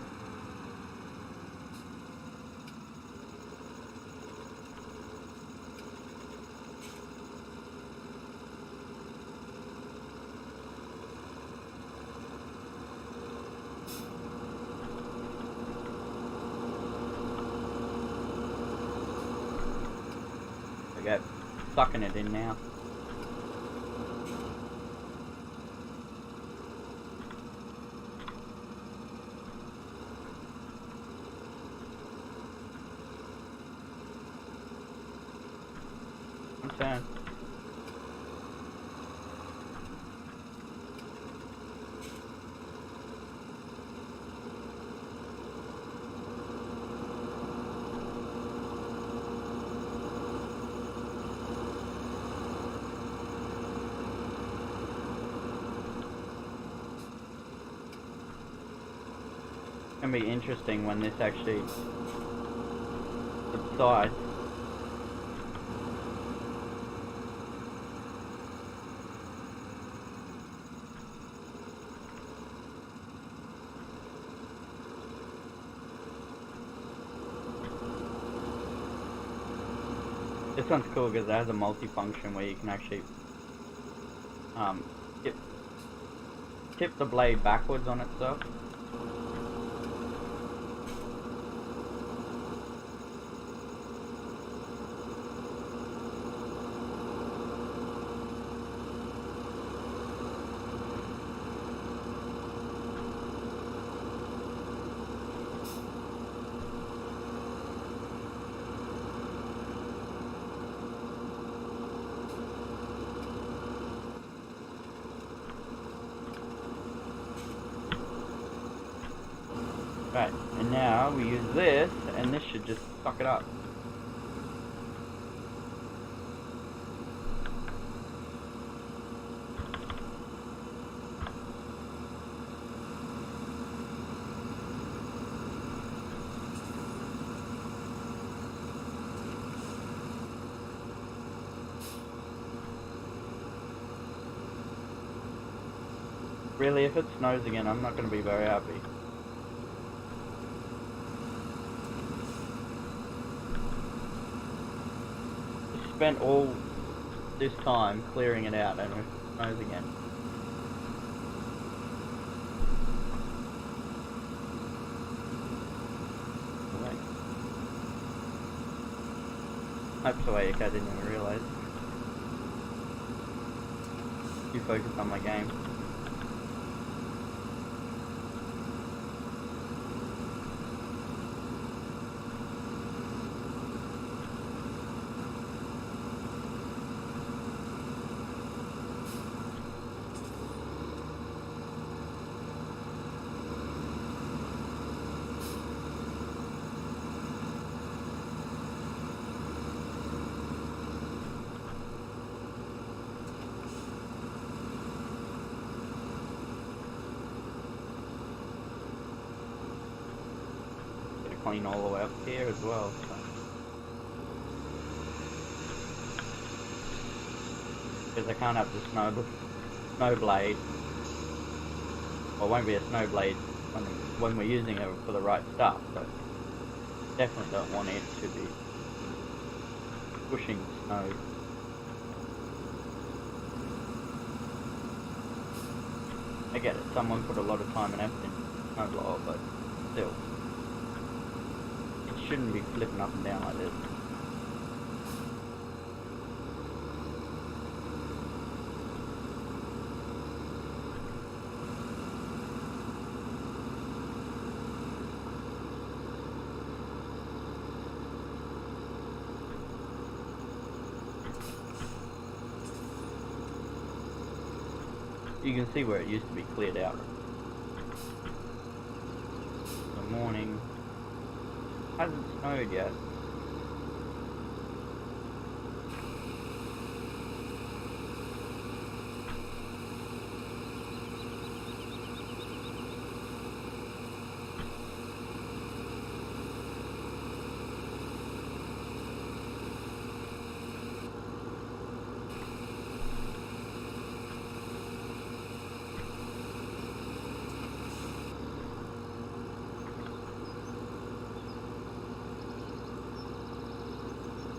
Okay, sucking it in now. Turn. It's gonna be interesting when this actually subsides. This one's cool because it has a multi-function where you can actually tip the blade backwards on itself. Right, and now we use this, and this should just suck it up. Really, if it snows again, I'm not going to be very happy. Spent all this time clearing it out, and it snows again. Wait. Hope so, I didn't even realise. Too focused on my game. Clean all the way up here as well. So. Because I can't have the snow blade. Well, it won't be a snow blade when we're using it for the right stuff. So definitely don't want it to be pushing snow. I get it. Someone put a lot of time and effort into snowblower, but still. Shouldn't be flipping up and down like this. You can see where it used to be cleared out. The morning. Hasn't snowed yet.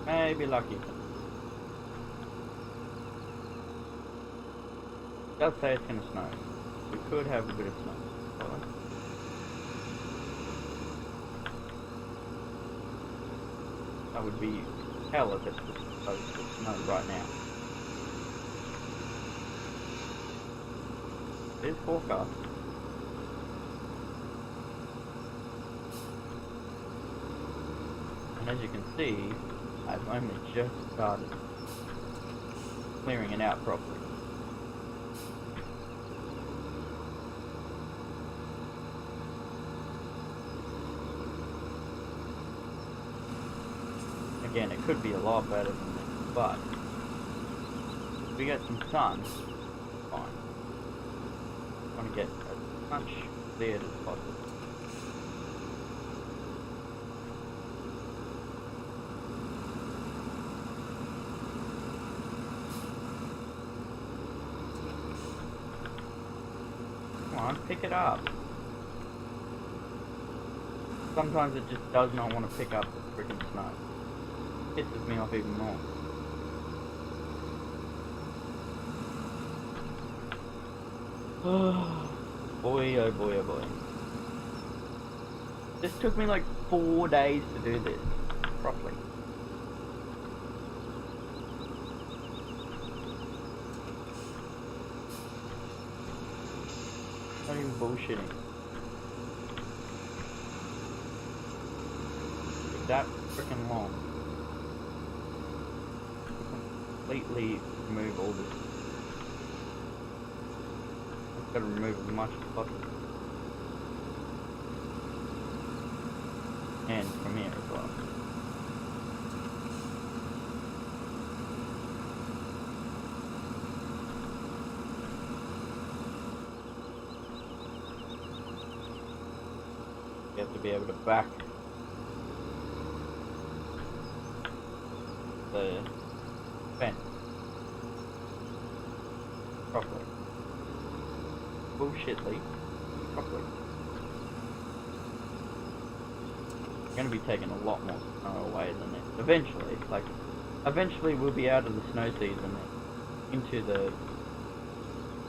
Maybe lucky. It does say it's gonna snow. We could have a bit of snow. Hold on. That would be hell if it's supposed to snow right now. It is forecast. And as you can see, I've only just started clearing it out properly. Again, it could be a lot better than this, but if we get some sun, fine. I want to get as much cleared as possible. Come on, pick it up. Sometimes it just does not want to pick up the freaking snow. Pisses me off even more. Boy, oh boy, oh boy. This took me like 4 days to do this properly. Not even bullshitting. It's that freaking long. Completely remove all this. I've got to remove as much as possible. And from here as well. You have to be able to back the fence properly. bullshitly properly. We're gonna be taking a lot more snow away than this. Eventually, eventually we'll be out of the snow season and into the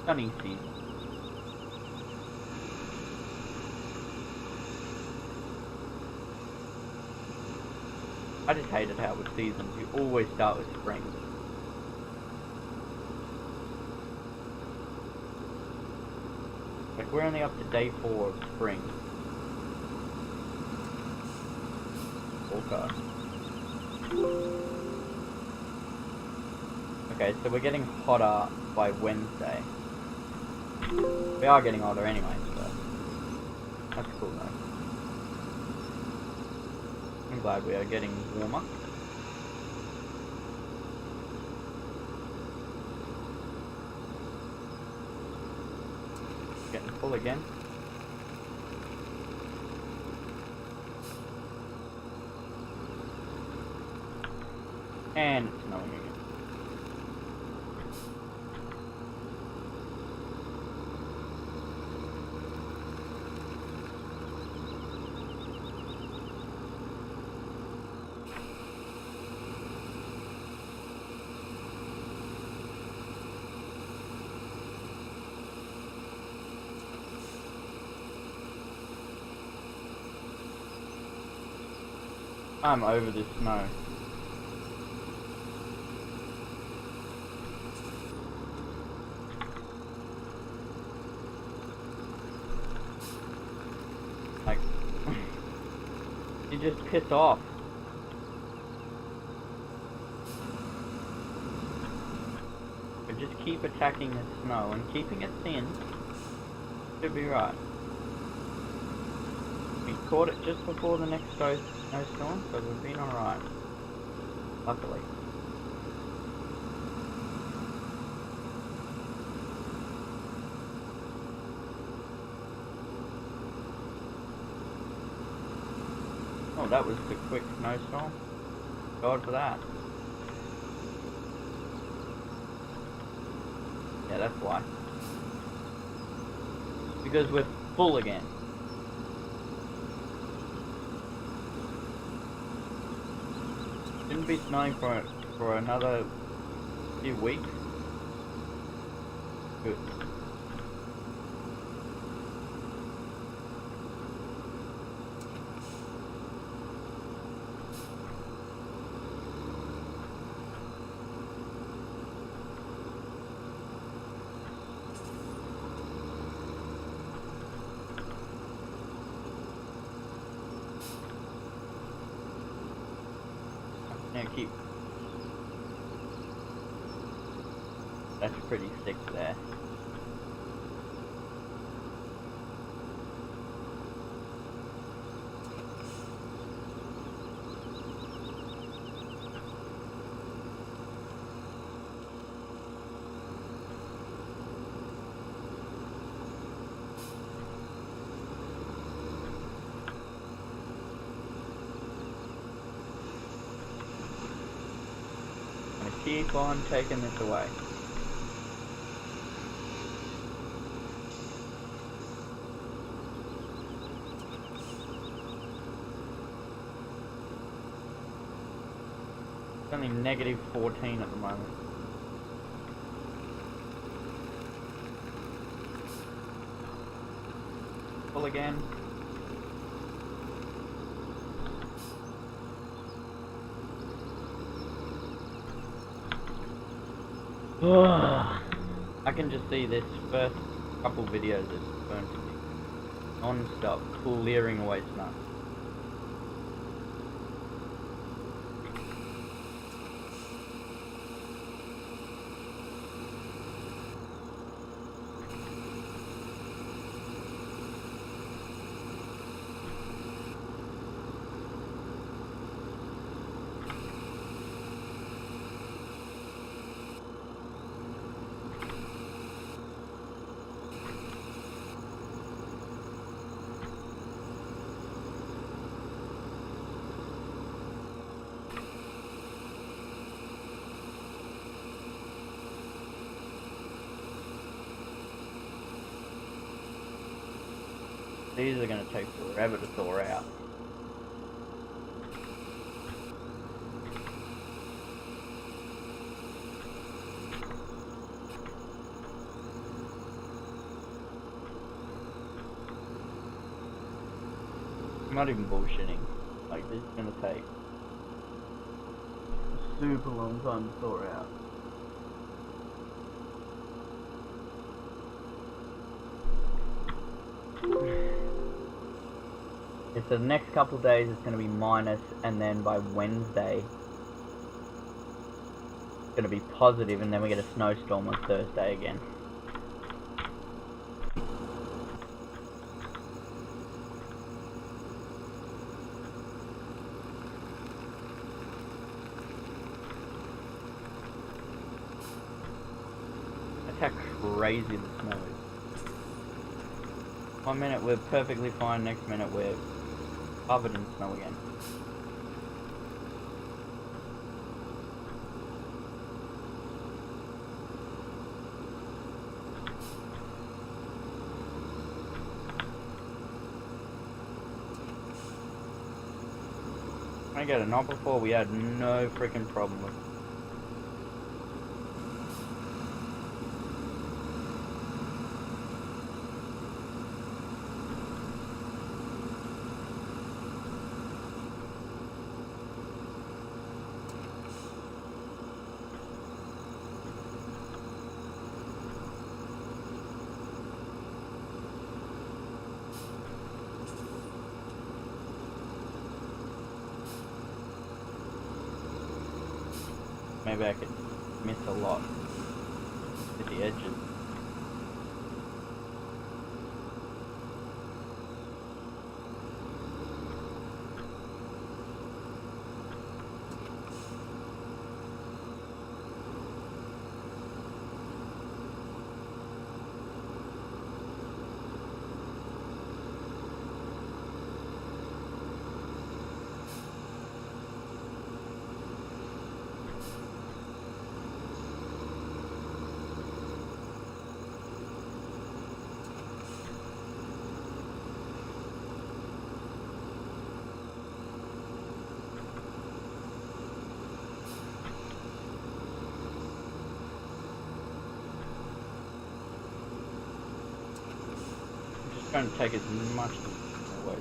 sunny season. I just hate it how with seasons you always start with spring. Like, we're only up to day 4 of spring. Forecast. Okay, so we're getting hotter by Wednesday. We are getting hotter anyway, so that's cool though. I'm glad we are getting warmer. Getting full again. And it's snowing again. I'm over this snow. Like, you just piss off. But just keep attacking the snow and keeping it thin. Should be right. We caught it just before the next snowstorm, so we've been alright. Luckily. Oh, that was the quick snowstorm. God for that. Yeah, that's why. Because we're full again. Shouldn't be snowing for another few weeks. Good. Now keep. That's pretty sick there. Keep on taking this away. It's only negative 14 at the moment. Full again. I can just see this first couple videos it's going to be non-stop clearing away snow. These are going to take forever to thaw out. I'm not even bullshitting. Like, this is going to take a super long time to thaw out. So the next couple days it's going to be minus, and then by Wednesday it's going to be positive, and then we get a snowstorm on Thursday again. That's how crazy the snow is. 1 minute we're perfectly fine, next minute we're covered in snow again. I get it, not before we had no freaking problem with it. Maybe I could miss a lot with the edges. Trying to take as much away.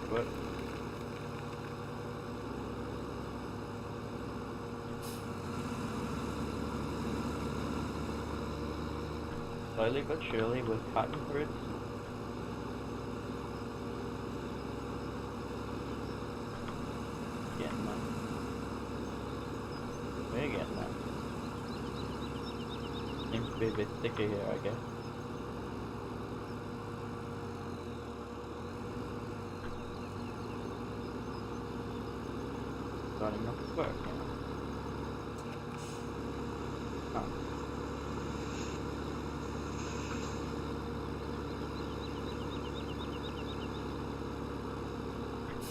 To it. Slowly but surely we're cutting through it. Getting that. We're getting that. Seems to be a bit thicker here, I guess. Starting not to work now. Oh.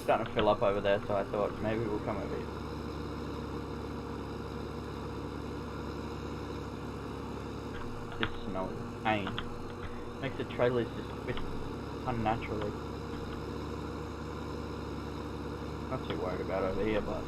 Starting to fill up over there, so I thought maybe we'll come over here. This snow is a pain. Makes the trailers just twist unnaturally. Not too worried about over here, but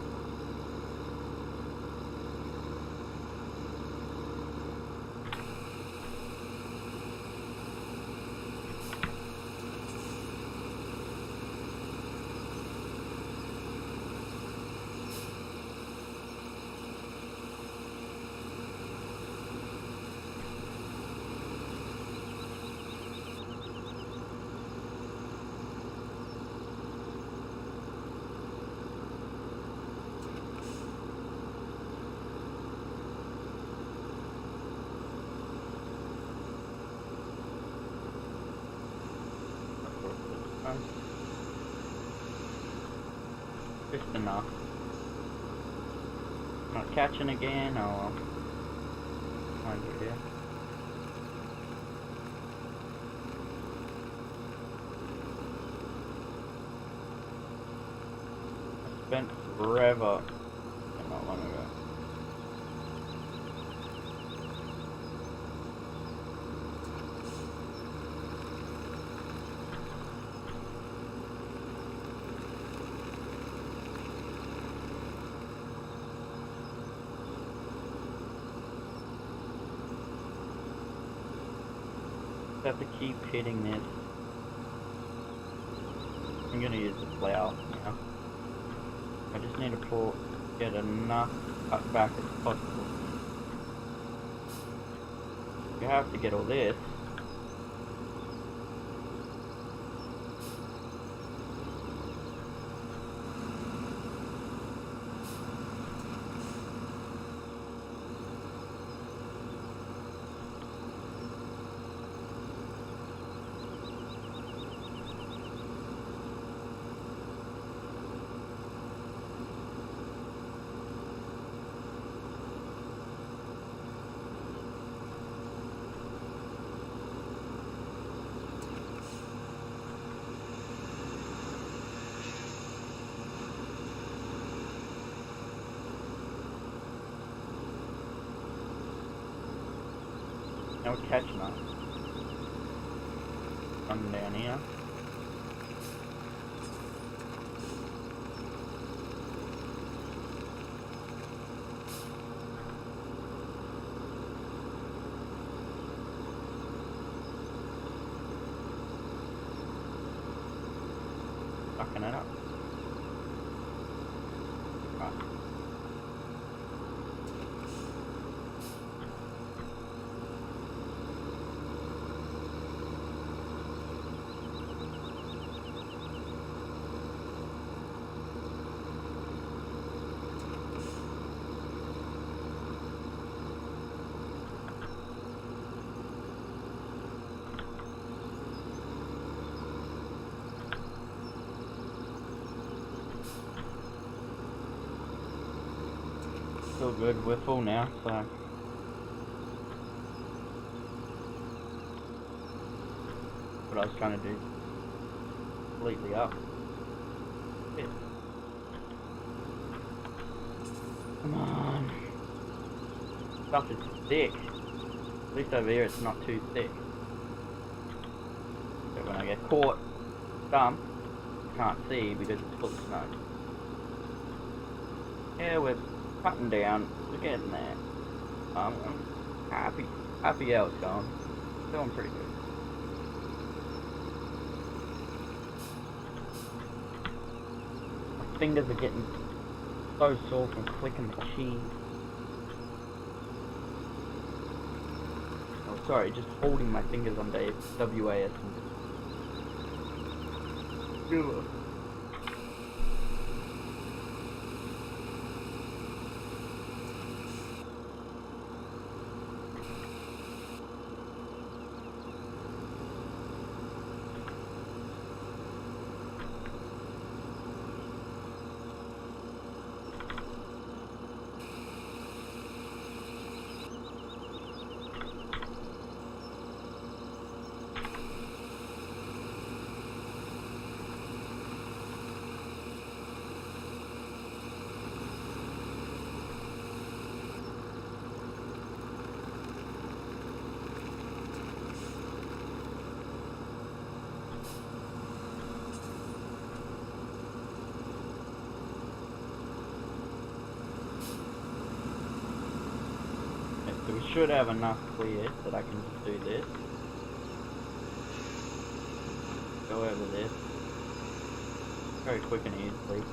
enough. Not catching again, or mind you here. I spent forever, not long ago. Have to keep hitting this. I'm gonna use the plow now. I just need to get enough cut back as possible. You have to get all this. Now we're catching up. Coming down here. Sucking it up. Right. Still good, we're full now, so what I was trying to do completely up. Yeah. Come on. Stuff is thick. At least over here it's not too thick. So when I get caught, I can't see because it's full of snow. Yeah, we're cutting down, we're getting there. I'm happy how it's going. Doing pretty good. My fingers are getting so sore from clicking the cheese. Oh, sorry, just holding my fingers on WAS. Ugh. So we should have enough clear that I can just do this. Go over this. Very quick and easily.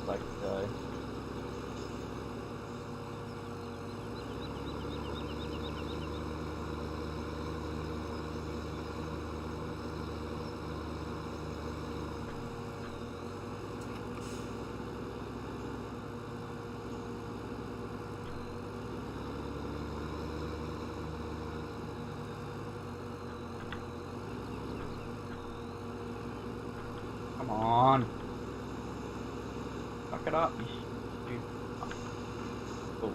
Like so. Come on. Get up, you stupid. Oh.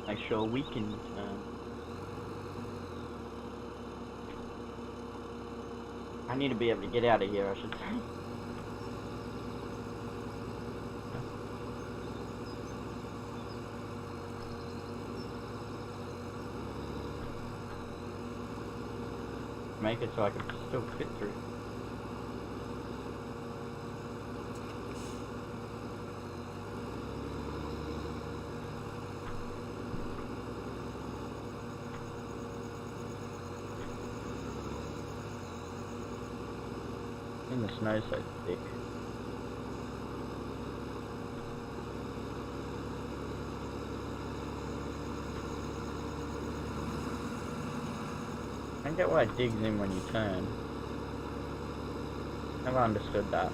Make sure we can turn. I need to be able to get out of here, I should say. Make it so I can still fit through. And the snow's so thick. I don't get why it digs in when you turn. Never understood that.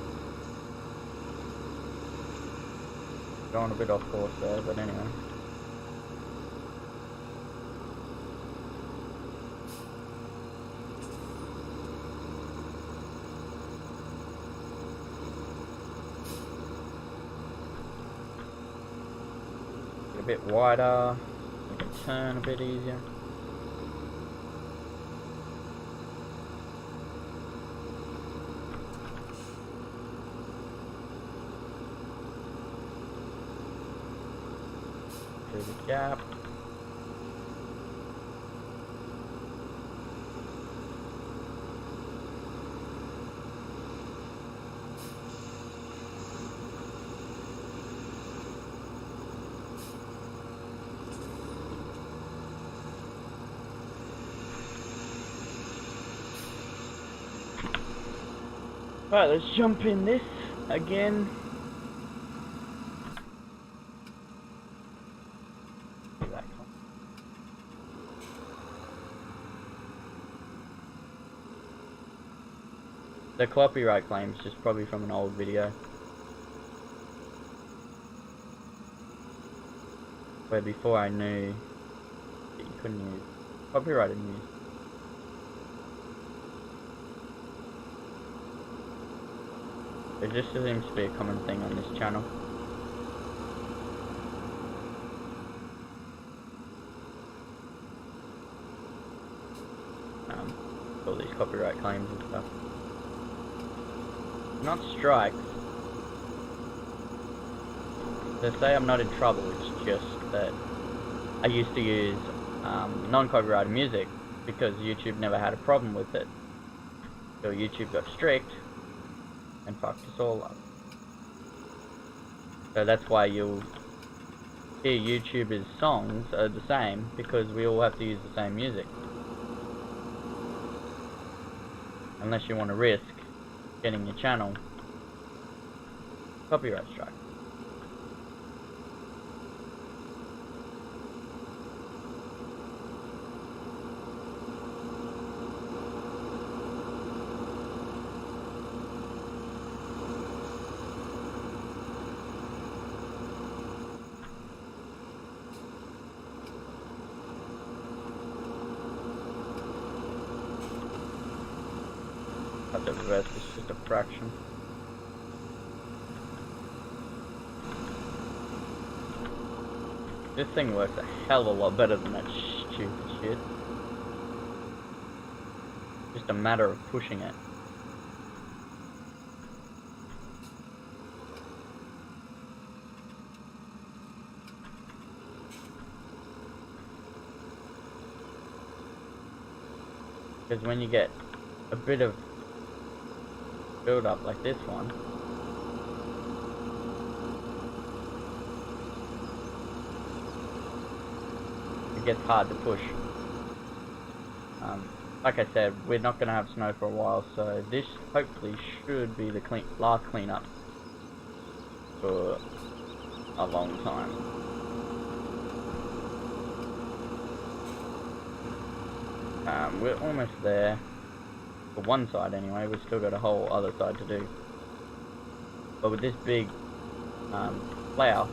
Going a bit off course there, but anyway. Get a bit wider, we can turn a bit easier. Through the gap. Right, let's jump in this again. The copyright claims just probably from an old video where before I knew that you couldn't use copyrighted music. It just seems to be a common thing on this channel. All these copyright claims and stuff. Not strikes. They say I'm not in trouble, it's just that I used to use non-copyrighted music because YouTube never had a problem with it. So YouTube got strict and fucked us all up. So that's why you'll hear YouTubers' songs are the same, because we all have to use the same music. Unless you want to risk getting your channel copyright strike. But the reverse is just a fraction. This thing works a hell of a lot better than that stupid shit. Just a matter of pushing it. Because when you get a bit of build up like this one, it gets hard to push. Like I said, we're not going to have snow for a while, so this hopefully should be the last cleanup for a long time. We're almost there. For one side anyway, we've still got a whole other side to do. But with this big plough,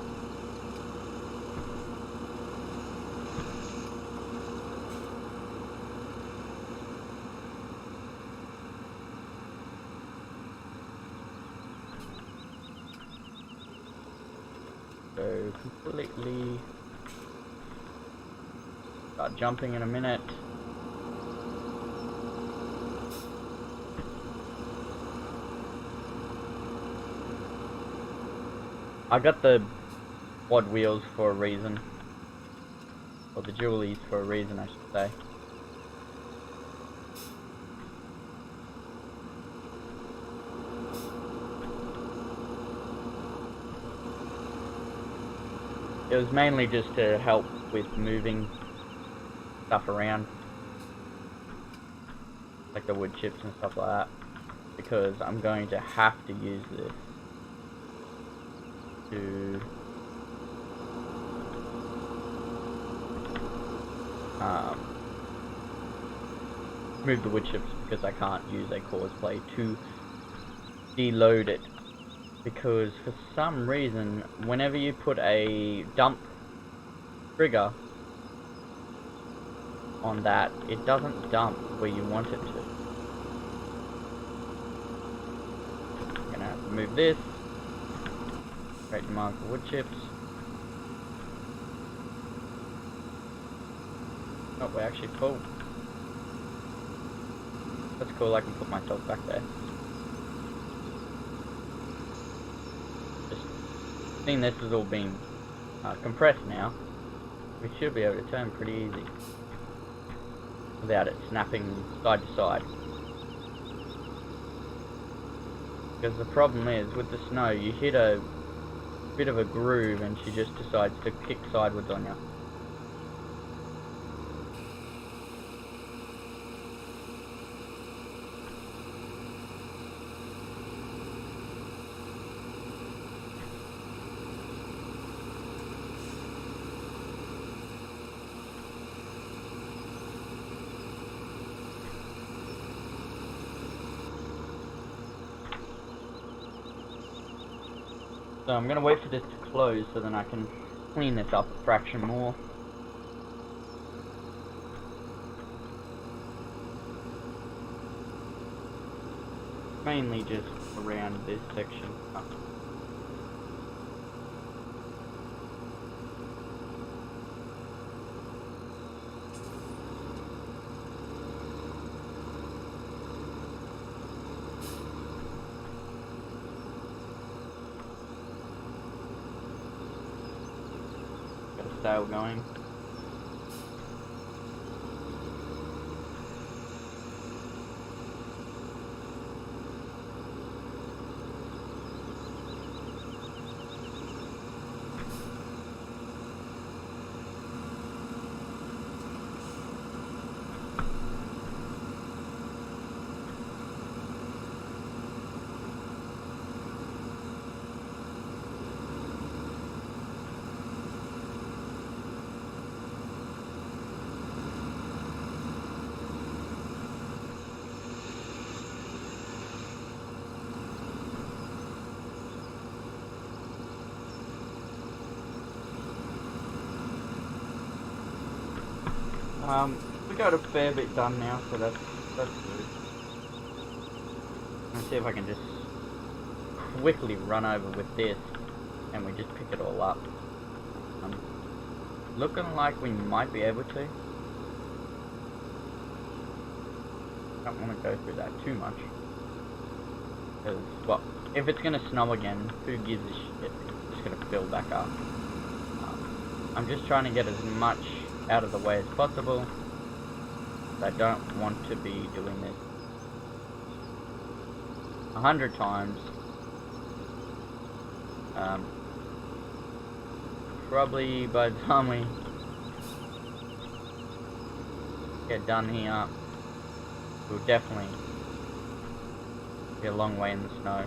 so completely start jumping in a minute. I got the quad wheels for a reason, or the dualies for a reason, I should say. It was mainly just to help with moving stuff around, like the wood chips and stuff like that, because I'm going to have to use this to move the wood chips, because I can't use a cosplay to deload it, because for some reason whenever you put a dump trigger on that, it doesn't dump where you want it to. I'm gonna have to move this. Create demand for wood chips. Oh, we're actually full. That's cool, I can put myself back there. Just seeing this has all been compressed now, we should be able to turn pretty easy without it snapping side to side. Because the problem is, with the snow, you hit a bit of a groove and she just decides to kick sideways on you. So I'm gonna wait for this to close so then I can clean this up a fraction more. Mainly just around this section. Sail going. We got a fair bit done now, so that's good. Let's see if I can just quickly run over with this, and we just pick it all up. Looking like we might be able to. Don't want to go through that too much, because, well, if it's gonna snow again, who gives a shit? It's just gonna fill back up. I'm just trying to get as much out of the way as possible. I don't want to be doing this. 100 times. Probably by the time we get done here, we'll definitely be a long way in the snow.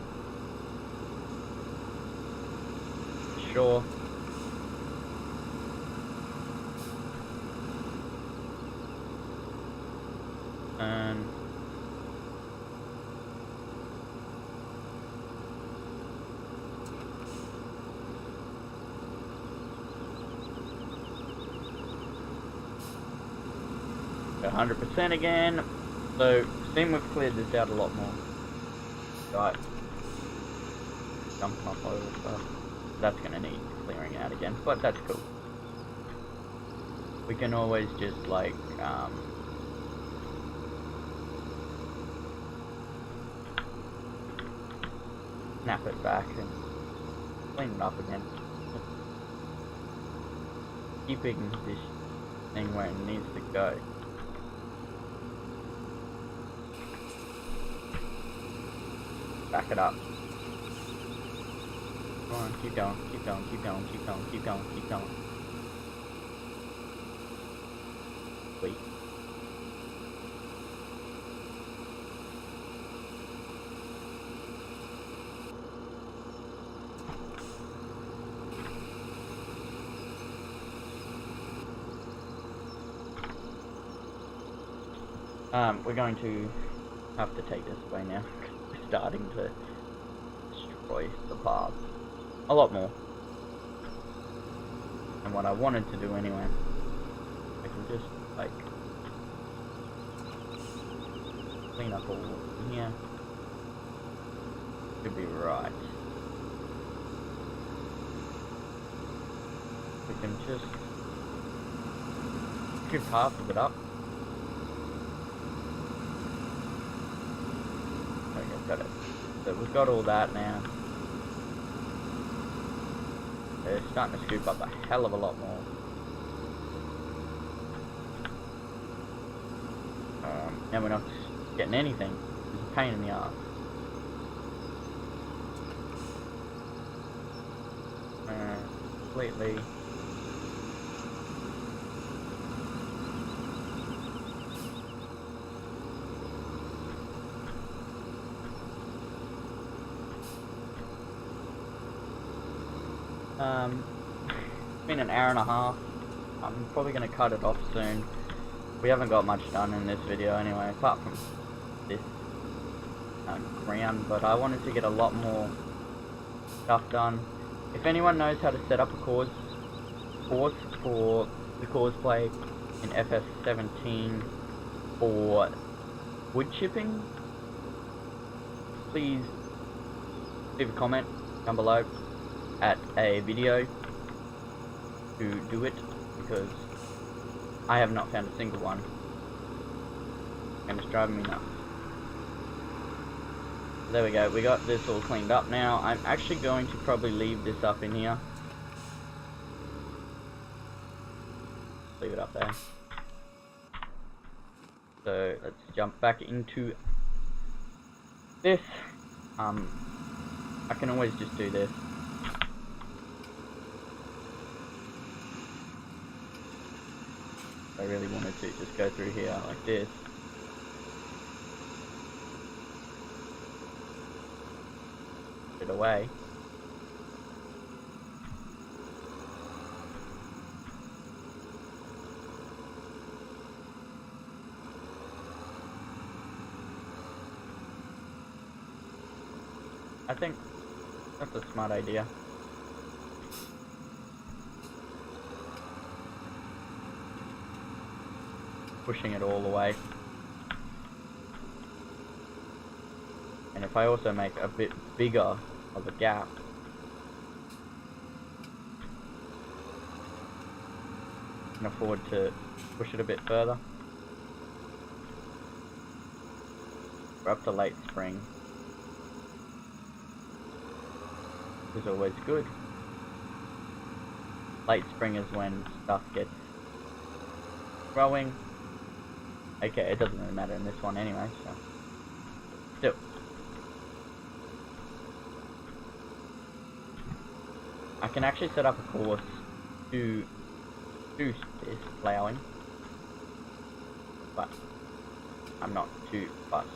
Sure. And go 100% again. So, seem we've cleared this out a lot more. Right. Jumping off over stuff. That's gonna need clearing out again, but that's cool. We can always just like snap it back and clean it up again. Keeping this thing where it needs to go. Back it up. Come on, keep going, keep going, keep going, keep going, keep going, keep going. Wait. We're going to have to take this away now. We're starting to destroy the path. A lot more. And what I wanted to do anyway. I can just, like, clean up all in here. Should be right. We can just scoop half of it up. Got it. So we've got all that now. They're starting to scoop up a hell of a lot more. And we're not getting anything. It's a pain in the ass. Completely. It's been an hour and a half. I'm probably going to cut it off soon. We haven't got much done in this video anyway, apart from this ground, but I wanted to get a lot more stuff done. If anyone knows how to set up a course for the Causeplay in FS17 for wood chipping, please leave a comment down below at a video to do it, because I have not found a single one and it's driving me nuts. There we go, we got this all cleaned up now. I'm actually going to probably leave this up in here. Leave it up there. So let's jump back into this. I can always just do this. I really wanted to just go through here like this. Put it away. I think that's a smart idea. Pushing it all away. And if I also make a bit bigger of a gap, I can afford to push it a bit further. We're up to late spring. Is always good. Late spring is when stuff gets growing. Okay, it doesn't really matter in this one anyway, so. Still. can actually set up a course to do this ploughing, but I'm not too fussed.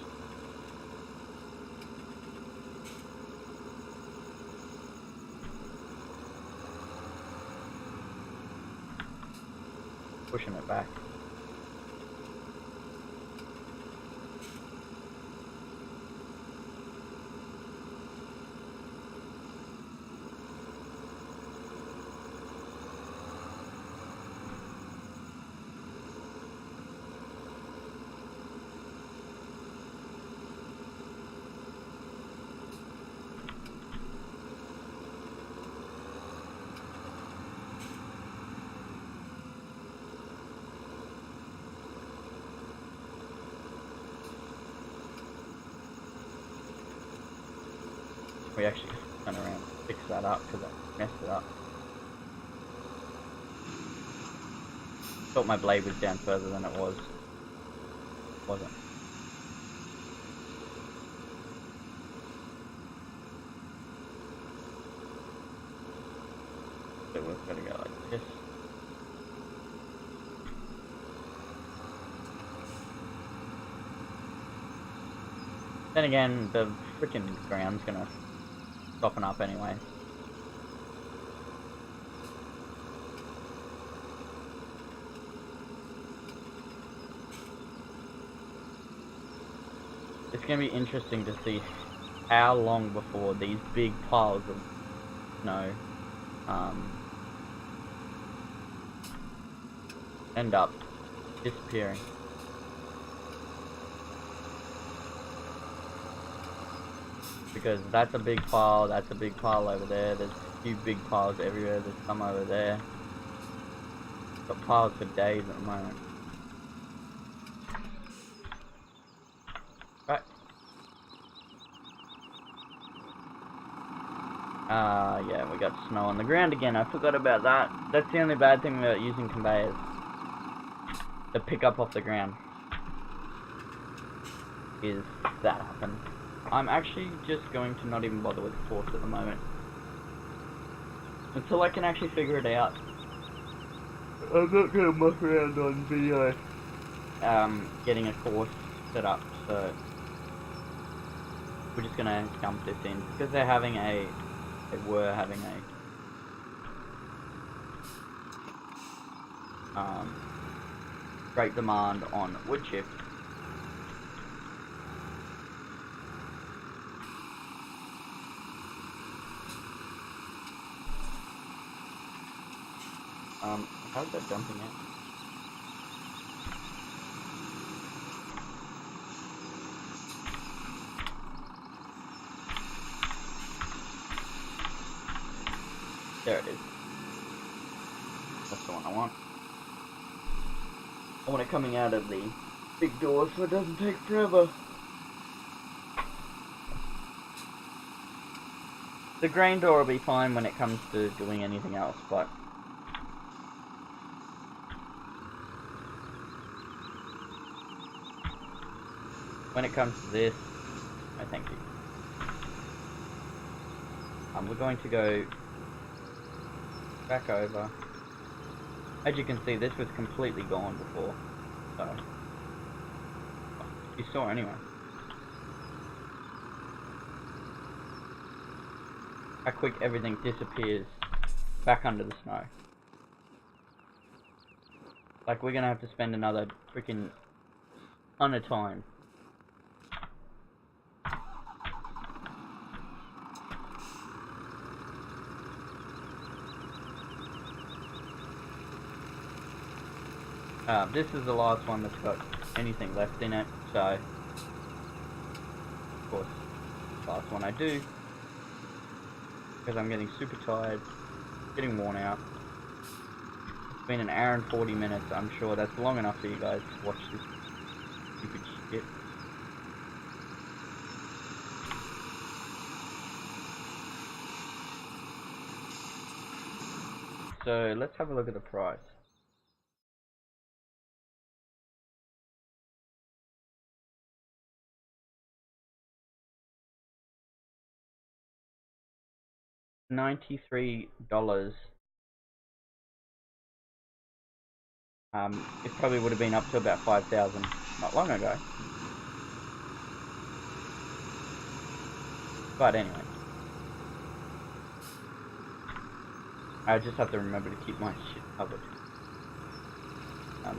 Pushing it back. We actually turn around and fix that up because I messed it up. Thought my blade was down further than it was. Wasn't. So we've got to go like this. Then again, the freaking ground's gonna soften up anyway. It's gonna be interesting to see how long before these big piles of snow end up disappearing. Because that's a big pile over there, there's a few big piles everywhere, there's some over there. Got piles for days at the moment. Right. Yeah, we got snow on the ground again, I forgot about that. That's the only bad thing about using conveyors. The pickup off the ground. Is that happens. I'm actually just going to not even bother with the force at the moment. Until I can actually figure it out. I'm not going to muck around on video. Getting a course set up, so we're just going to dump this in. Because they were having a great demand on wood chips. How's that dumping it? There it is. That's the one I want. I want it coming out of the big door so it doesn't take forever. The grain door will be fine when it comes to doing anything else, but when it comes to this, no thank you. We're going to go back over. As you can see, this was completely gone before, so you saw anyway. How quick everything disappears back under the snow. Like, we're gonna have to spend another freaking ton of time. This is the last one that's got anything left in it, so of course, last one I do, because I'm getting super tired, getting worn out. It's been an hour and 40 minutes, I'm sure that's long enough for you guys to watch this stupid shit. So let's have a look at the price. $93. It probably would have been up to about 5,000 not long ago. But anyway, I just have to remember to keep my shit covered.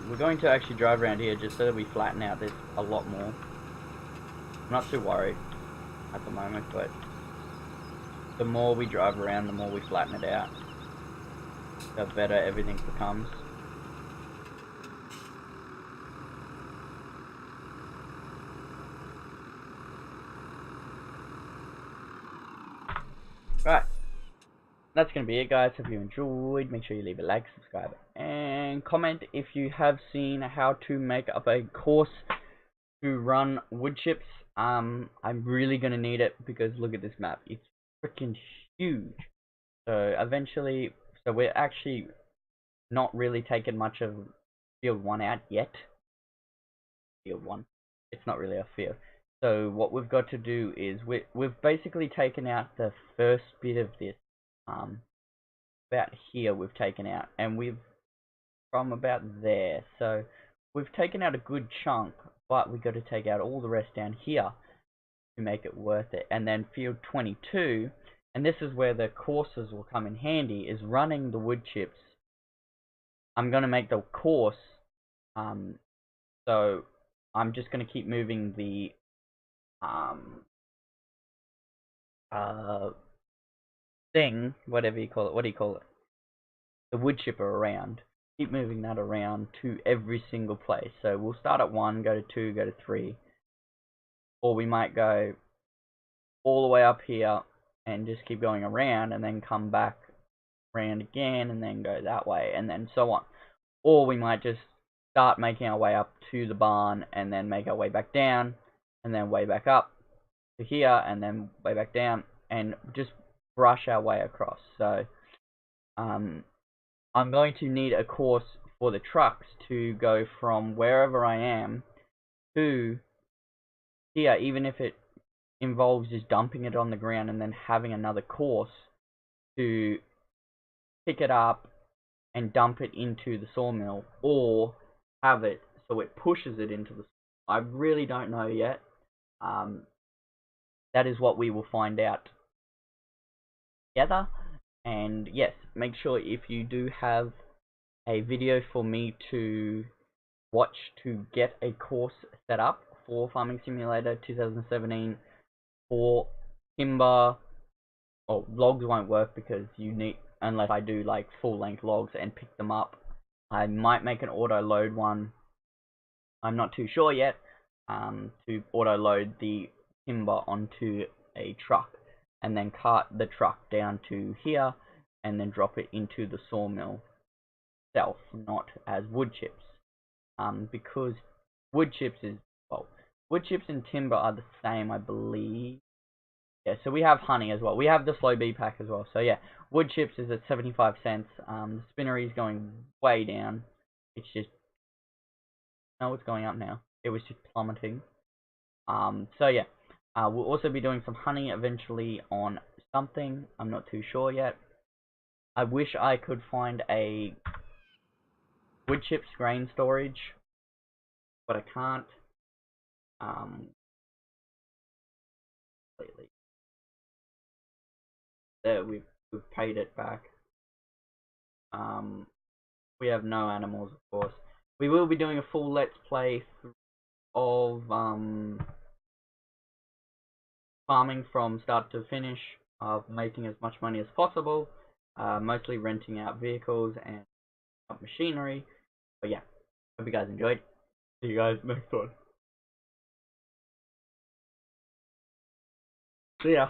We're going to actually drive around here just so that we flatten out this a lot more. I'm not too worried at the moment, but the more we drive around, the more we flatten it out, the better everything becomes. Right, that's going to be it, guys. If you enjoyed, make sure you leave a like, subscribe, and comment if you have seen how to make up a course to run wood chips. I'm really going to need it because look at this map. It's freaking huge. So eventually, so we're actually not really taking much of field 1 out yet. Field 1. It's not really a field. So what we've got to do is we've basically taken out the first bit of this. About here we've taken out, and we've from about there. So we've taken out a good chunk, but we've got to take out all the rest down here to make it worth it. And then field 22, and this is where the courses will come in handy, is running the wood chips. I'm going to make the course, so I'm just going to keep moving the thing, whatever you call it, what do you call it? The wood chipper around. Keep moving that around to every single place. So we'll start at 1, go to 2, go to 3. Or we might go all the way up here and just keep going around and then come back around again and then go that way and then so on. Or we might just start making our way up to the barn and then make our way back down and then way back up to here and then way back down and just brush our way across. So I'm going to need a course for the trucks to go from wherever I am to here, even if it involves just dumping it on the ground and then having another course to pick it up and dump it into the sawmill, or have it so it pushes it into the sawmill. I really don't know yet. That is what we will find out together. And yes, make sure if you do have a video for me to watch to get a course set up for Farming Simulator 2017 for timber, or logs won't work because you need, unless I do like full length logs and pick them up. I might make an auto load one. I'm not too sure yet, to auto load the timber onto a truck and then cart the truck down to here and then drop it into the sawmill itself, not as wood chips. Because wood chips is, well, wood chips and timber are the same, I believe. Yeah, so we have honey as well. We have the slow bee pack as well. So yeah, wood chips is at 75 cents. The spinnery is going way down. It's just, no, it's going up now. It was just plummeting. So yeah, we'll also be doing some honey eventually on something. I'm not too sure yet. I wish I could find a wood chips grain storage, but I can't. Completely. There, we've paid it back. We have no animals, of course. We will be doing a full let's play of farming from start to finish, of making as much money as possible, mostly renting out vehicles and machinery. But yeah, hope you guys enjoyed. See you guys next one. See ya.